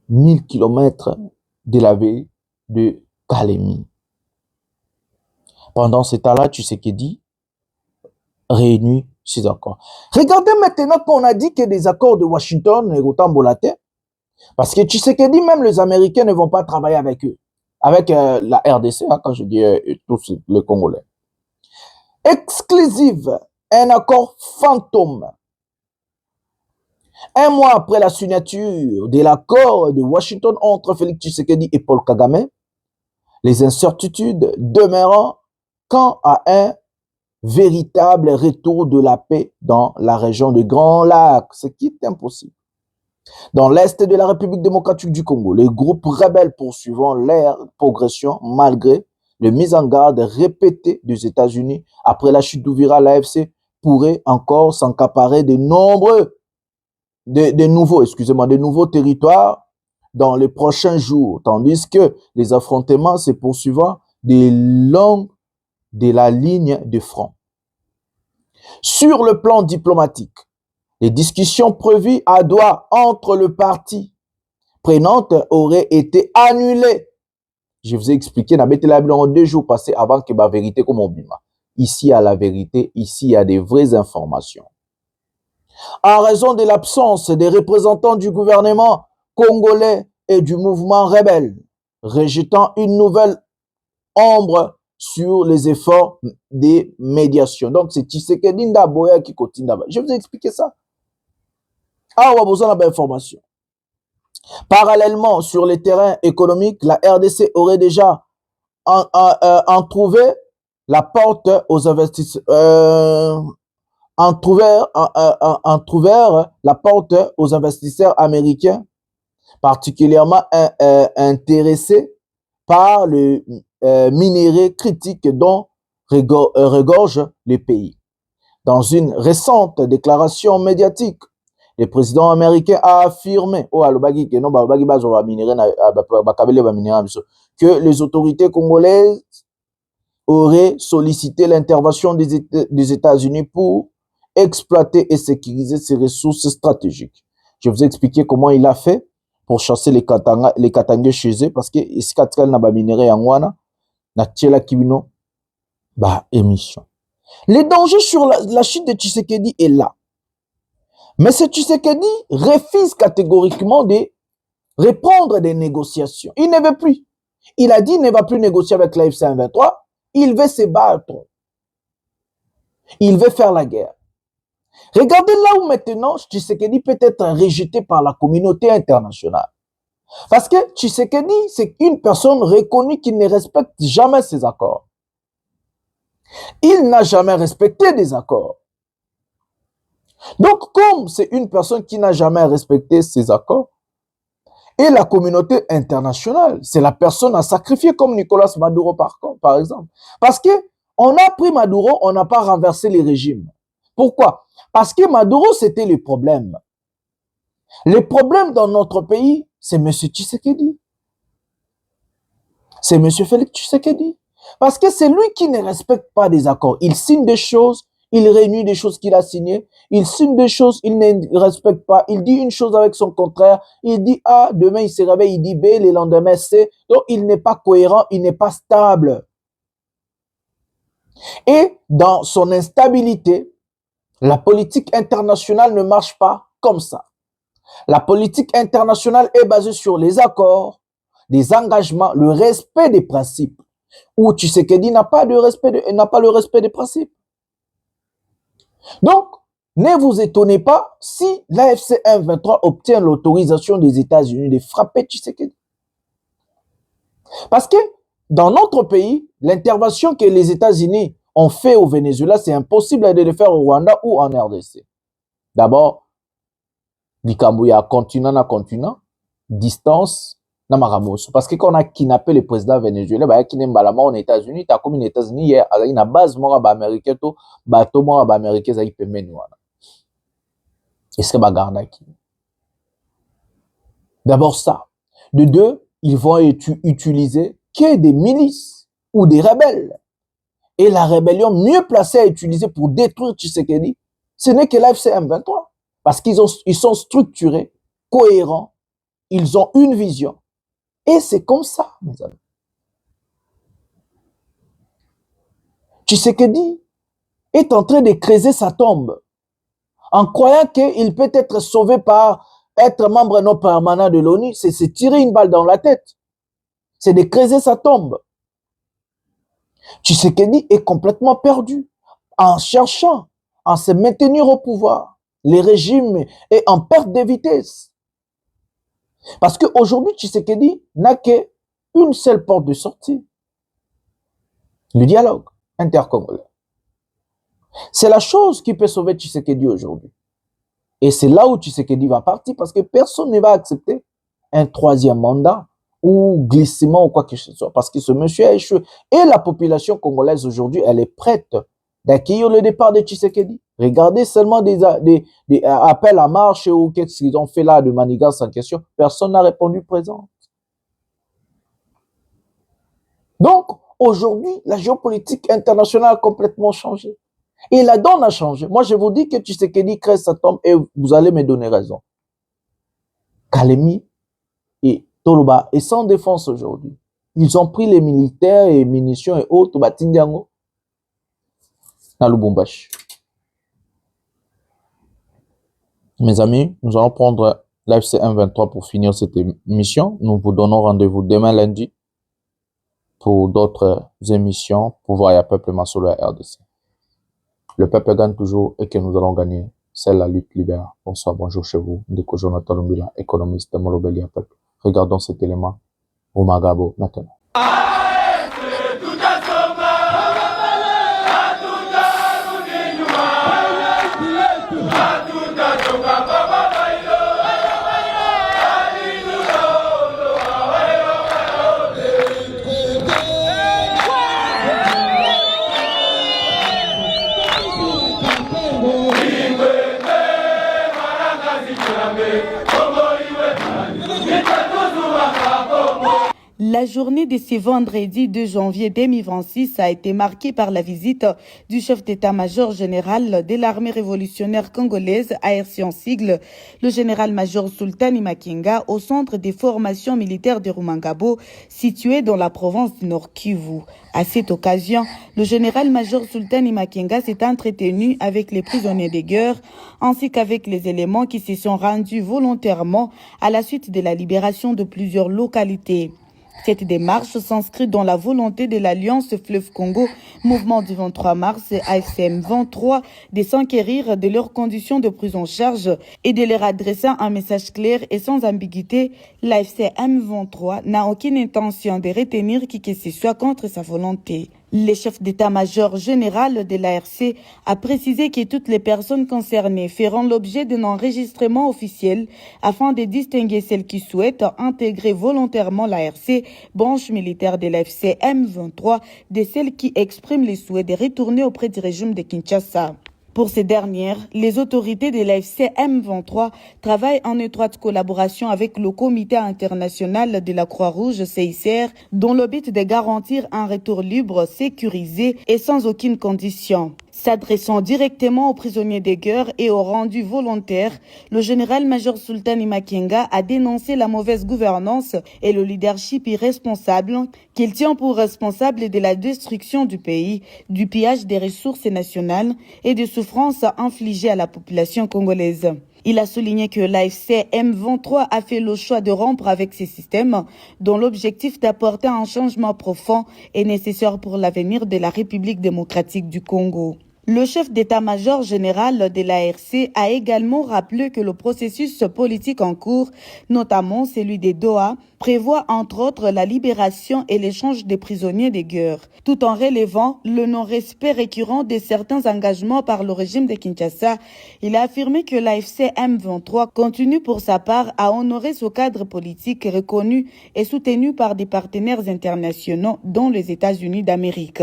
Speaker 11: 000 km de la ville de Kalemi. Pendant ce temps-là, Tshisekedi réunit ces accords. Regardez maintenant qu'on a dit que des accords de Washington et autant Bolate, parce que Tshisekedi, même les Américains ne vont pas travailler avec eux, avec la RDC, quand je dis tous les Congolais. Exclusive, un accord fantôme. Un mois après la signature de l'accord de Washington entre Félix Tshisekedi et Paul Kagame, les incertitudes demeurant quant à un véritable retour de la paix dans la région de Grand Lac, ce qui est impossible. Dans l'est de la République démocratique du Congo, les groupes rebelles poursuivant leur progression malgré les mises en garde répétées des États-Unis après la chute d'Ouvira, l'AFC pourrait encore s'accaparer de nouveaux territoires dans les prochains jours, tandis que les affrontements se poursuivant des longs de la ligne de front. Sur le plan diplomatique, les discussions prévues à Doha entre le parti prenante auraient été annulées. Je vous ai expliqué, n'a pas en 2 jours passés avant que la vérité comme on bima. Ici, il y a la vérité, ici, il y a des vraies informations. En raison de l'absence des représentants du gouvernement congolais et du mouvement rebelle, rejetant une nouvelle ombre sur les efforts des médiations. Donc, c'est Tshisekedi Ndaboya qui continue là-bas. Je vous ai expliqué ça. Ah, on a besoin d'informations. Parallèlement, sur le terrain économique, la RDC aurait déjà entrouvert la porte aux investisseurs, entrouvert la porte aux investisseurs américains, particulièrement intéressés par le minerai critique dont regorge le pays. Dans une récente déclaration médiatique, le président américain a affirmé que les autorités congolaises auraient sollicité l'intervention des États-Unis pour exploiter et sécuriser ces ressources stratégiques. Je vous ai expliqué comment il a fait pour chasser les Katangais chez eux, parce que ici, Katkal n'a pas minéré en wana, na tchela kibino, bah, émission. Le danger sur la chute de Tshisekedi est là. Mais ce Tshisekedi refuse catégoriquement de répondre des négociations. Il ne veut plus. Il a dit qu'il ne va plus négocier avec l'AFC M23. Il veut se battre. Il veut faire la guerre. Regardez là où maintenant Tshisekedi peut être rejeté par la communauté internationale. Parce que Tshisekedi, c'est une personne reconnue qui ne respecte jamais ses accords. Il n'a jamais respecté des accords. Donc, comme c'est une personne qui n'a jamais respecté ses accords, et la communauté internationale, c'est la personne à sacrifier, comme Nicolas Maduro par exemple. Parce que on a pris Maduro, on n'a pas renversé les régimes. Pourquoi? Parce que Maduro, c'était le problème. Le problème dans notre pays, c'est M. Tshisekedi. C'est M. Félix Tshisekedi. Parce que c'est lui qui ne respecte pas des accords. Il signe des choses, il réunit des choses qu'il a signées, il signe des choses, il ne respecte pas, il dit une chose avec son contraire, il dit A, demain il se réveille, il dit B, le lendemain C. Donc il n'est pas cohérent, il n'est pas stable. Et dans son instabilité, la politique internationale ne marche pas comme ça. La politique internationale est basée sur les accords, des engagements, le respect des principes. Où Tshisekedi n'a pas le respect des principes. Donc, ne vous étonnez pas si l'AFC M23 obtient l'autorisation des États-Unis de frapper Tshisekedi. Parce que dans notre pays, l'intervention que les États-Unis ont fait au Venezuela, c'est impossible de le faire au Rwanda ou en RDC. D'abord, Likambuya continent na continent, distance, na maramoso. Parce que quand on a kidnappé le président venezuelien, bah, qui n'est pas aux États-Unis, t'as comme les États-Unis hier, il y a une base mora ba américain to, bateau mora ba américain za ipemeni wana. Est-ce que bagarda qui? D'abord ça. De deux, ils vont utiliser que des milices ou des rebelles. Et la rébellion mieux placée à utiliser pour détruire Tshisekedi, ce n'est que l'AFC M23. Parce qu'ils sont structurés, cohérents, ils ont une vision. Et c'est comme ça, mes amis. Tshisekedi est en train de creuser sa tombe en croyant qu'il peut être sauvé par être membre non permanent de l'ONU. C'est se tirer une balle dans la tête. C'est de creuser sa tombe. Tshisekedi est complètement perdu en cherchant à se maintenir au pouvoir. Le régime est en perte de vitesse. Parce qu'aujourd'hui, Tshisekedi n'a qu'une seule porte de sortie. Le dialogue intercongolais. C'est la chose qui peut sauver Tshisekedi aujourd'hui. Et c'est là où Tshisekedi va partir parce que personne ne va accepter un troisième mandat ou glissement ou quoi que ce soit. Parce que ce monsieur a échoué. Et la population congolaise aujourd'hui, elle est prête d'accueillir le départ de Tshisekedi. Regardez seulement des appels à marche ou qu'est-ce qu'ils ont fait là de manigance en question. Personne n'a répondu présent. Donc, aujourd'hui, la géopolitique internationale a complètement changé. Et la donne a changé. Moi, je vous dis que Tshisekedi crée sa tombe et vous allez me donner raison. Kalemi et Toloba est sans défense aujourd'hui. Ils ont pris les militaires et munitions et autres, Batindiango, dans Lubumbashi. Mes amis, nous allons prendre l'AFC M23 pour finir cette émission. Nous vous donnons rendez-vous demain lundi pour d'autres émissions pour voir le peuple Masolo à RDC. Le peuple gagne toujours et que nous allons gagner. C'est la lutte libère. Bonsoir, bonjour chez vous. Ndeko Jonathan Lumbila, économiste de Molobeli à peuple. Regardons cet élément au Magabo maintenant.
Speaker 20: La journée de ce vendredi 2 janvier 2026 a été marquée par la visite du chef d'état-major général de l'armée révolutionnaire congolaise, ARC en sigle, le général-major Sultani Makenga, au centre des formations militaires de Rumangabo, situé dans la province du Nord Kivu. À cette occasion, le général-major Sultani Makenga s'est entretenu avec les prisonniers de guerre ainsi qu'avec les éléments qui se sont rendus volontairement à la suite de la libération de plusieurs localités. Cette démarche s'inscrit dans la volonté de l'Alliance Fleuve Congo, mouvement du 23 mars AFCM 23, de s'enquérir de leurs conditions de prise en charge et de leur adresser un message clair et sans ambiguïté. L'AFCM 23 n'a aucune intention de retenir qui que ce soit contre sa volonté. Le chef d'état-major général de l'ARC a précisé que toutes les personnes concernées feront l'objet d'un enregistrement officiel afin de distinguer celles qui souhaitent intégrer volontairement l'ARC, branche militaire de l'AFC M23, de celles qui expriment le souhait de retourner auprès du régime de Kinshasa. Pour ces dernières, les autorités de l'AFC M23 travaillent en étroite collaboration avec le Comité international de la Croix-Rouge CICR, dont le but est de garantir un retour libre, sécurisé et sans aucune condition. S'adressant directement aux prisonniers de guerre et aux rendus volontaires, le général-major Sultani Makenga a dénoncé la mauvaise gouvernance et le leadership irresponsable qu'il tient pour responsable de la destruction du pays, du pillage des ressources nationales et des souffrances infligées à la population congolaise. Il a souligné que l'AFC M23 a fait le choix de rompre avec ces systèmes dont l'objectif d'apporter un changement profond est nécessaire pour l'avenir de la République démocratique du Congo. Le chef d'état-major général de l'ARC a également rappelé que le processus politique en cours, notamment celui des Doha, prévoit entre autres la libération et l'échange des prisonniers de guerre, tout en relevant le non-respect récurrent de certains engagements par le régime de Kinshasa. Il a affirmé que l'AFC M23 continue pour sa part à honorer ce cadre politique reconnu et soutenu par des partenaires internationaux, dont les États-Unis d'Amérique.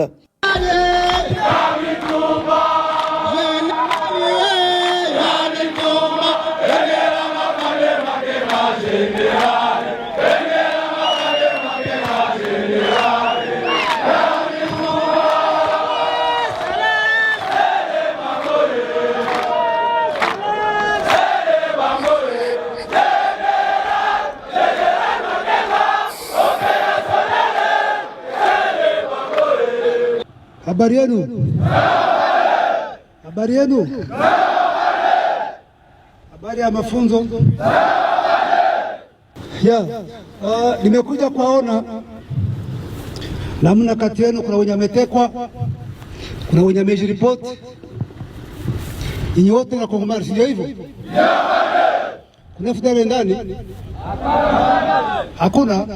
Speaker 2: Habari yenu? Habari yenu? Habari ya mafunzo? Nimekuja kuwaona namna kati yenu kuna wenye wametekwa, kuna wenye wamejiripoti. Nyinyi wote na Kongomani, sio hivyo? Kuna FDL ndani? Hakuna.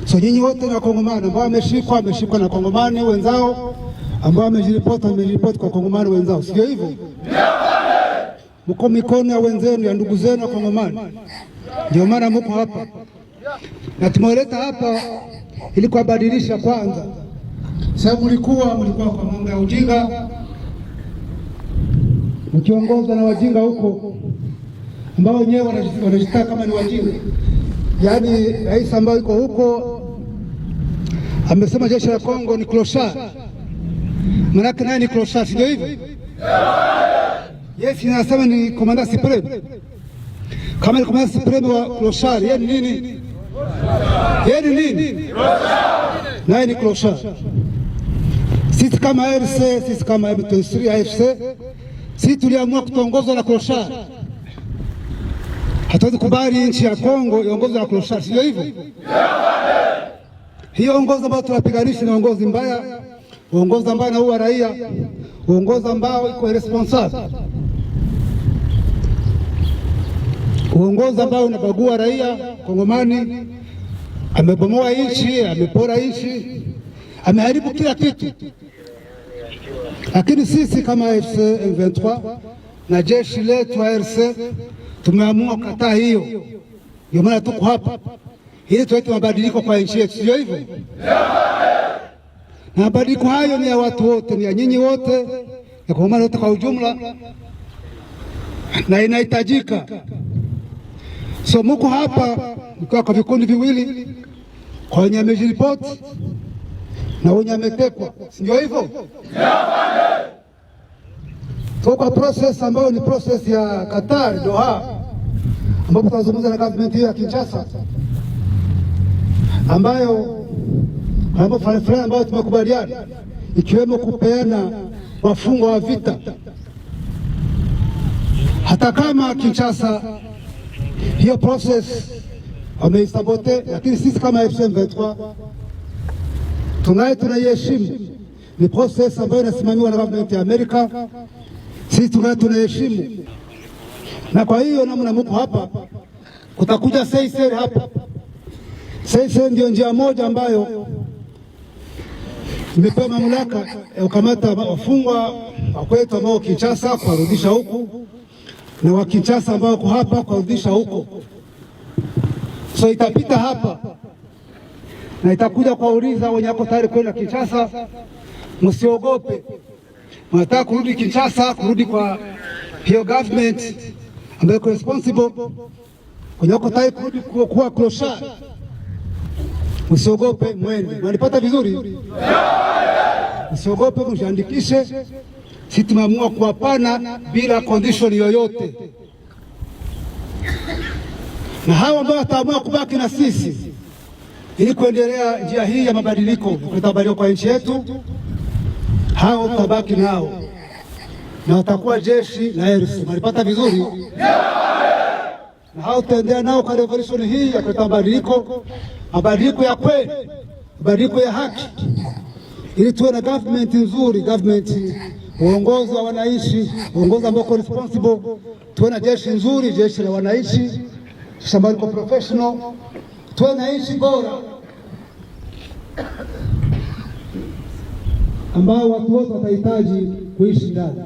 Speaker 2: So nyinyi wote na Kongomani ambao wameshikwa na Kongomani wenzao, ambao wamejiripoti kwa Kongomani wenzao, sio hivyo? Mko mikono ya wenzenu, ya ndugu zenu wa Kongomani. Ndio maana mko hapa. Na tumeleta hapa ili kuwabadilisha kwanza. Sababu mlikuwa kwa mambo ya ujinga, mkiongozwa na wajinga huko ambao wenyewe wanajitaka kama ni wajinga. Yaani rais ambaye yuko huko amesema jeshi la Kongo ni clochard. Manake naye ni clochard, sio hivyo? Yes, anasema ni komanda supreme. Kama ni komanda supreme wa clochard, yeye ni nini? Yeye ni nini? Naye ni clochard. Sisi kama RC, sisi kama M23 AFC, sisi tuliamua kutongoza na clochard. Hatuwezi kubali nchi ya Kongo iongozwe na clochard, sio hivyo? Hiyo uongozi ambao tunapiganisha ni uongozi mbaya, uongozi ambao unaua raia, uongozi ambao iko irresponsible, uongozi ambao unabagua raia Kongomani. Amebomoa nchi, amepora nchi, ameharibu kila kitu. Lakini sisi kama AFC M23 na jeshi letu ARC tumeamua kukataa hiyo. Ndio maana tuko hapa ili tulete mabadiliko kwa nchi yetu, sio hivyo? Na mabadiliko hayo ni ya watu wote, ni ya nyinyi wote, ya Kongomani wote kwa ujumla, na inahitajika. So muko hapa mkiwa kwa vikundi viwili, kwa wenye wamejiripoti na wenye wametekwa, si ndio hivyo? Toka process ambayo ni process ya Qatar Doha, ambapo tunazungumza na government ya Kinshasa, ambayo mambo fulani ambayo tumekubaliana, ikiwemo kupeana wafungwa wa vita. Hata kama Kinshasa hiyo process wameisabote, lakini sisi kama M23 tunaiheshimu. Ni process ambayo inasimamiwa na government ya Amerika, sisi tunaheshimu. Na kwa hiyo namna mko hapa, kutakuja Seychelles hapa. Seychelles ndio njia moja ambayo imepewa mamlaka ya kukamata wafungwa wa kwetu ambao Kinshasa kuwarudisha huku, na wa Kinshasa ambao wako hapa kuwarudisha huko. So itapita hapa na itakuja kuwauliza wenye wako tayari kwenda Kinshasa, msiogope. Mnataka kurudi Kinshasa, kurudi kwa hiyo government ambayo iko responsible, wenye wako tayari kurudi kuwa clochard, msiogope, mwende. Mnanipata vizuri? Msiogope, mjiandikishe. Sisi tumeamua kuwapana bila condition yoyote, na hawa ambao wataamua kubaki na sisi ili kuendelea njia hii ya mabadiliko, kuleta mabadiliko kwa nchi yetu, hao tutabaki nao na watakuwa jeshi la RC. Mnapata vizuri? Na hao tutaendelea nao kwa revolution hii ya kuleta mabadiliko, mabadiliko ya kweli, mabadiliko ya haki, ili tuwe na government nzuri, government uongozi wa wananchi, uongozi ambao uko responsible. Tuwe na jeshi nzuri, jeshi la wananchi, jeshi ambalo liko professional. Tuwe na nchi bora ambao watu wote watahitaji kuishi ndani.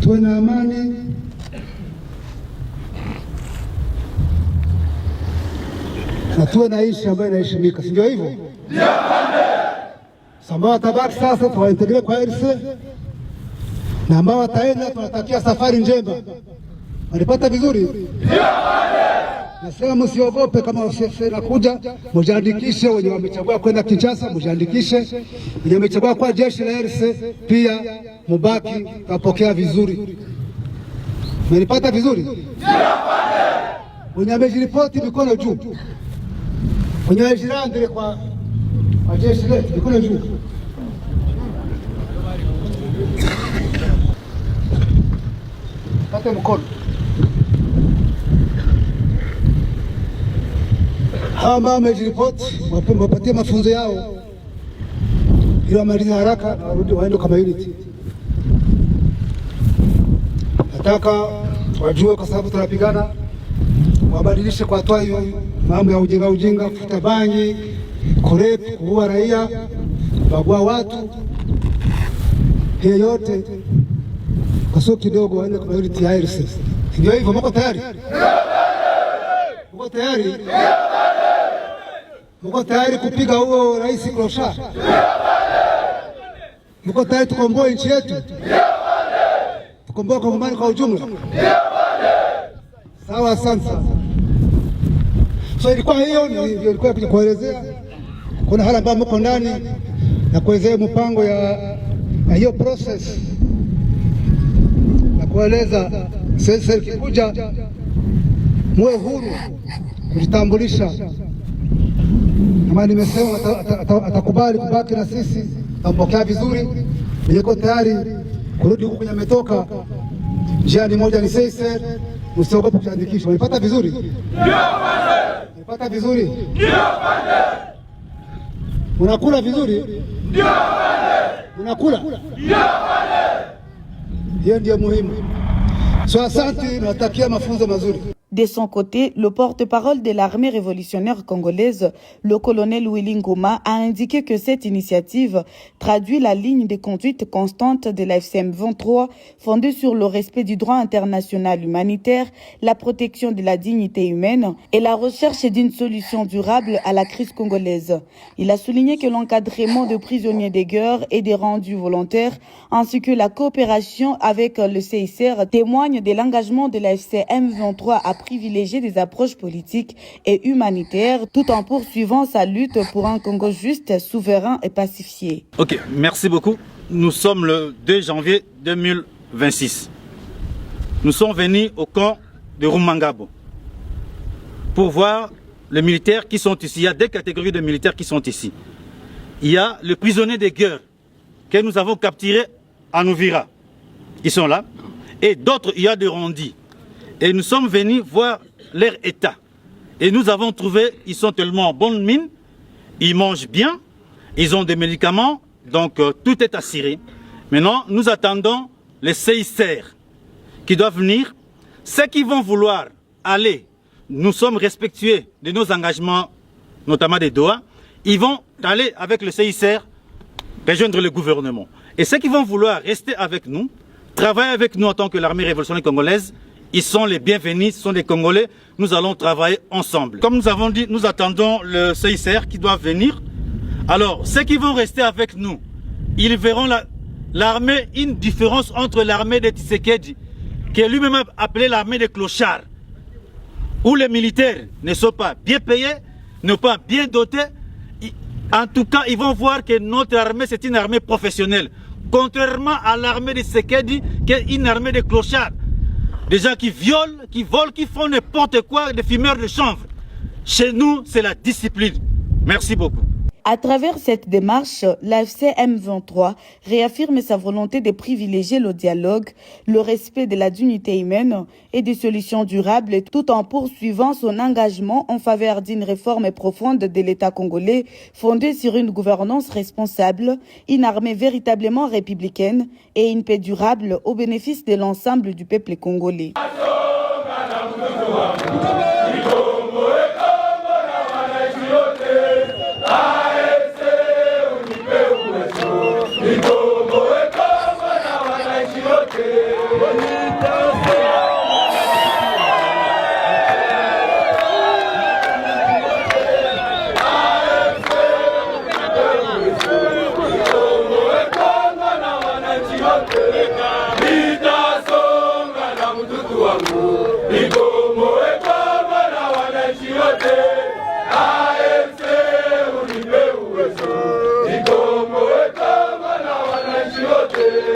Speaker 2: Tuwe na amani na tuwe na nchi ambayo inaheshimika, si ndio hivyo? Ambao watabaki sasa tuwaintegre kwa RC, na ambao wataenda tunatakia safari njema. Walipata vizuri? Nasema msiogope, kama nakuja mujiandikishe. Wenye wamechagua kwenda Kinshasa mujiandikishe, wenye wamechagua kwa jeshi la RC pia mubaki, tapokea vizuri. Mlipata vizuri? Wenye wamejiripoti mikono juu, wenye wamejirandile kwa jeshi letu mikono juu. Pate mkono. Hawa ambao wamejiripoti wapatie mafunzo yao ili wamalize haraka na warudi waende kama unity. Nataka wajue, kwa sababu tunapigana, wabadilishe kwa hatua hiyo mambo ya ujinga, kufuta bangi, kurepu, kuua raia, kubagua watu, hiyo yote kwa sio kidogo, waende kwa unity ya RC. Ndio hivyo, mko tayari? Mko tayari? Mko tayari kupiga huo rais clochard? Mko tayari tukomboe nchi yetu? Tukomboe Kongomani kwa ujumla? Sawa, asante. So ilikuwa hiyo ndio ilikuwa kuelezea kuna hali ambayo mko ndani na kuelezea mpango ya hiyo process na kueleza sasa kikuja muwe huru kujitambulisha. Kama nimesema atakubali kubaki na sisi, tampokea vizuri. Niko tayari kurudi huko kwenye ametoka. Njia ni moja, ni Seychelles. Msiogope kujiandikisha. Unapata vizuri? Ndio pande. Unapata vizuri? Ndio pande. Unakula vizuri? Ndio pande. Unakula? Ndio pande. Hiyo ndio muhimu. So asante, natakia mafunzo mazuri.
Speaker 20: De son côté, le porte-parole de l'armée révolutionnaire congolaise, le colonel Willy Ngoma, a indiqué que cette initiative traduit la ligne de conduite constante de la FCM 23, fondée sur le respect du droit international humanitaire, la protection de la dignité humaine et la recherche d'une solution durable à la crise congolaise. Il a souligné que l'encadrement de prisonniers de guerre et des rendus volontaires, ainsi que la coopération avec le CICR, témoignent de l'engagement de la FCM 23 après privilégier des approches politiques et humanitaires tout en poursuivant sa lutte pour un Congo juste, souverain et pacifié.
Speaker 1: Ok, merci beaucoup. Nous sommes le 2 janvier 2026. Nous sommes venus au camp de Rumangabo pour voir les militaires qui sont ici. Il y a des catégories de militaires qui sont ici. Il y a les prisonniers de guerre que nous avons capturés en Ouvira. Ils sont là. Et d'autres, il y a des rondis. Et nous sommes venus voir leur état. Et nous avons trouvé, ils sont tellement en bonne mine, ils mangent bien, ils ont des médicaments, donc tout est assuré. Maintenant, nous attendons les CICR qui doivent venir. Ceux qui vont vouloir aller, nous sommes respectueux de nos engagements, notamment des Doha, ils vont aller avec le CICR rejoindre le gouvernement. Et ceux qui vont vouloir rester avec nous, travailler avec nous en tant que l'armée révolutionnaire congolaise, ils sont les bienvenus, ce sont des Congolais, nous allons travailler ensemble. Comme nous avons dit, nous attendons le CICR qui doit venir. Alors, ceux qui vont rester avec nous, ils verront l'armée, une différence entre l'armée de Tshisekedi, qui est lui-même appelé l'armée des clochards, où les militaires ne sont pas bien payés, ne sont pas bien dotés. En tout cas, ils vont voir que notre armée, c'est une armée professionnelle. Contrairement à l'armée de Tshisekedi, qui est une armée de clochards. Des gens qui violent, qui volent, qui font n'importe quoi, des fumeurs de chanvre. Chez nous, c'est la discipline. Merci beaucoup.
Speaker 20: À travers cette démarche, l'AFC M23 réaffirme sa volonté de privilégier le dialogue, le respect de la dignité humaine et des solutions durables, tout en poursuivant son engagement en faveur d'une réforme profonde de l'État congolais fondée sur une gouvernance responsable, une armée véritablement républicaine et une paix durable au bénéfice de l'ensemble du peuple congolais.
Speaker 17: Igomo ekoma na wananchi wote.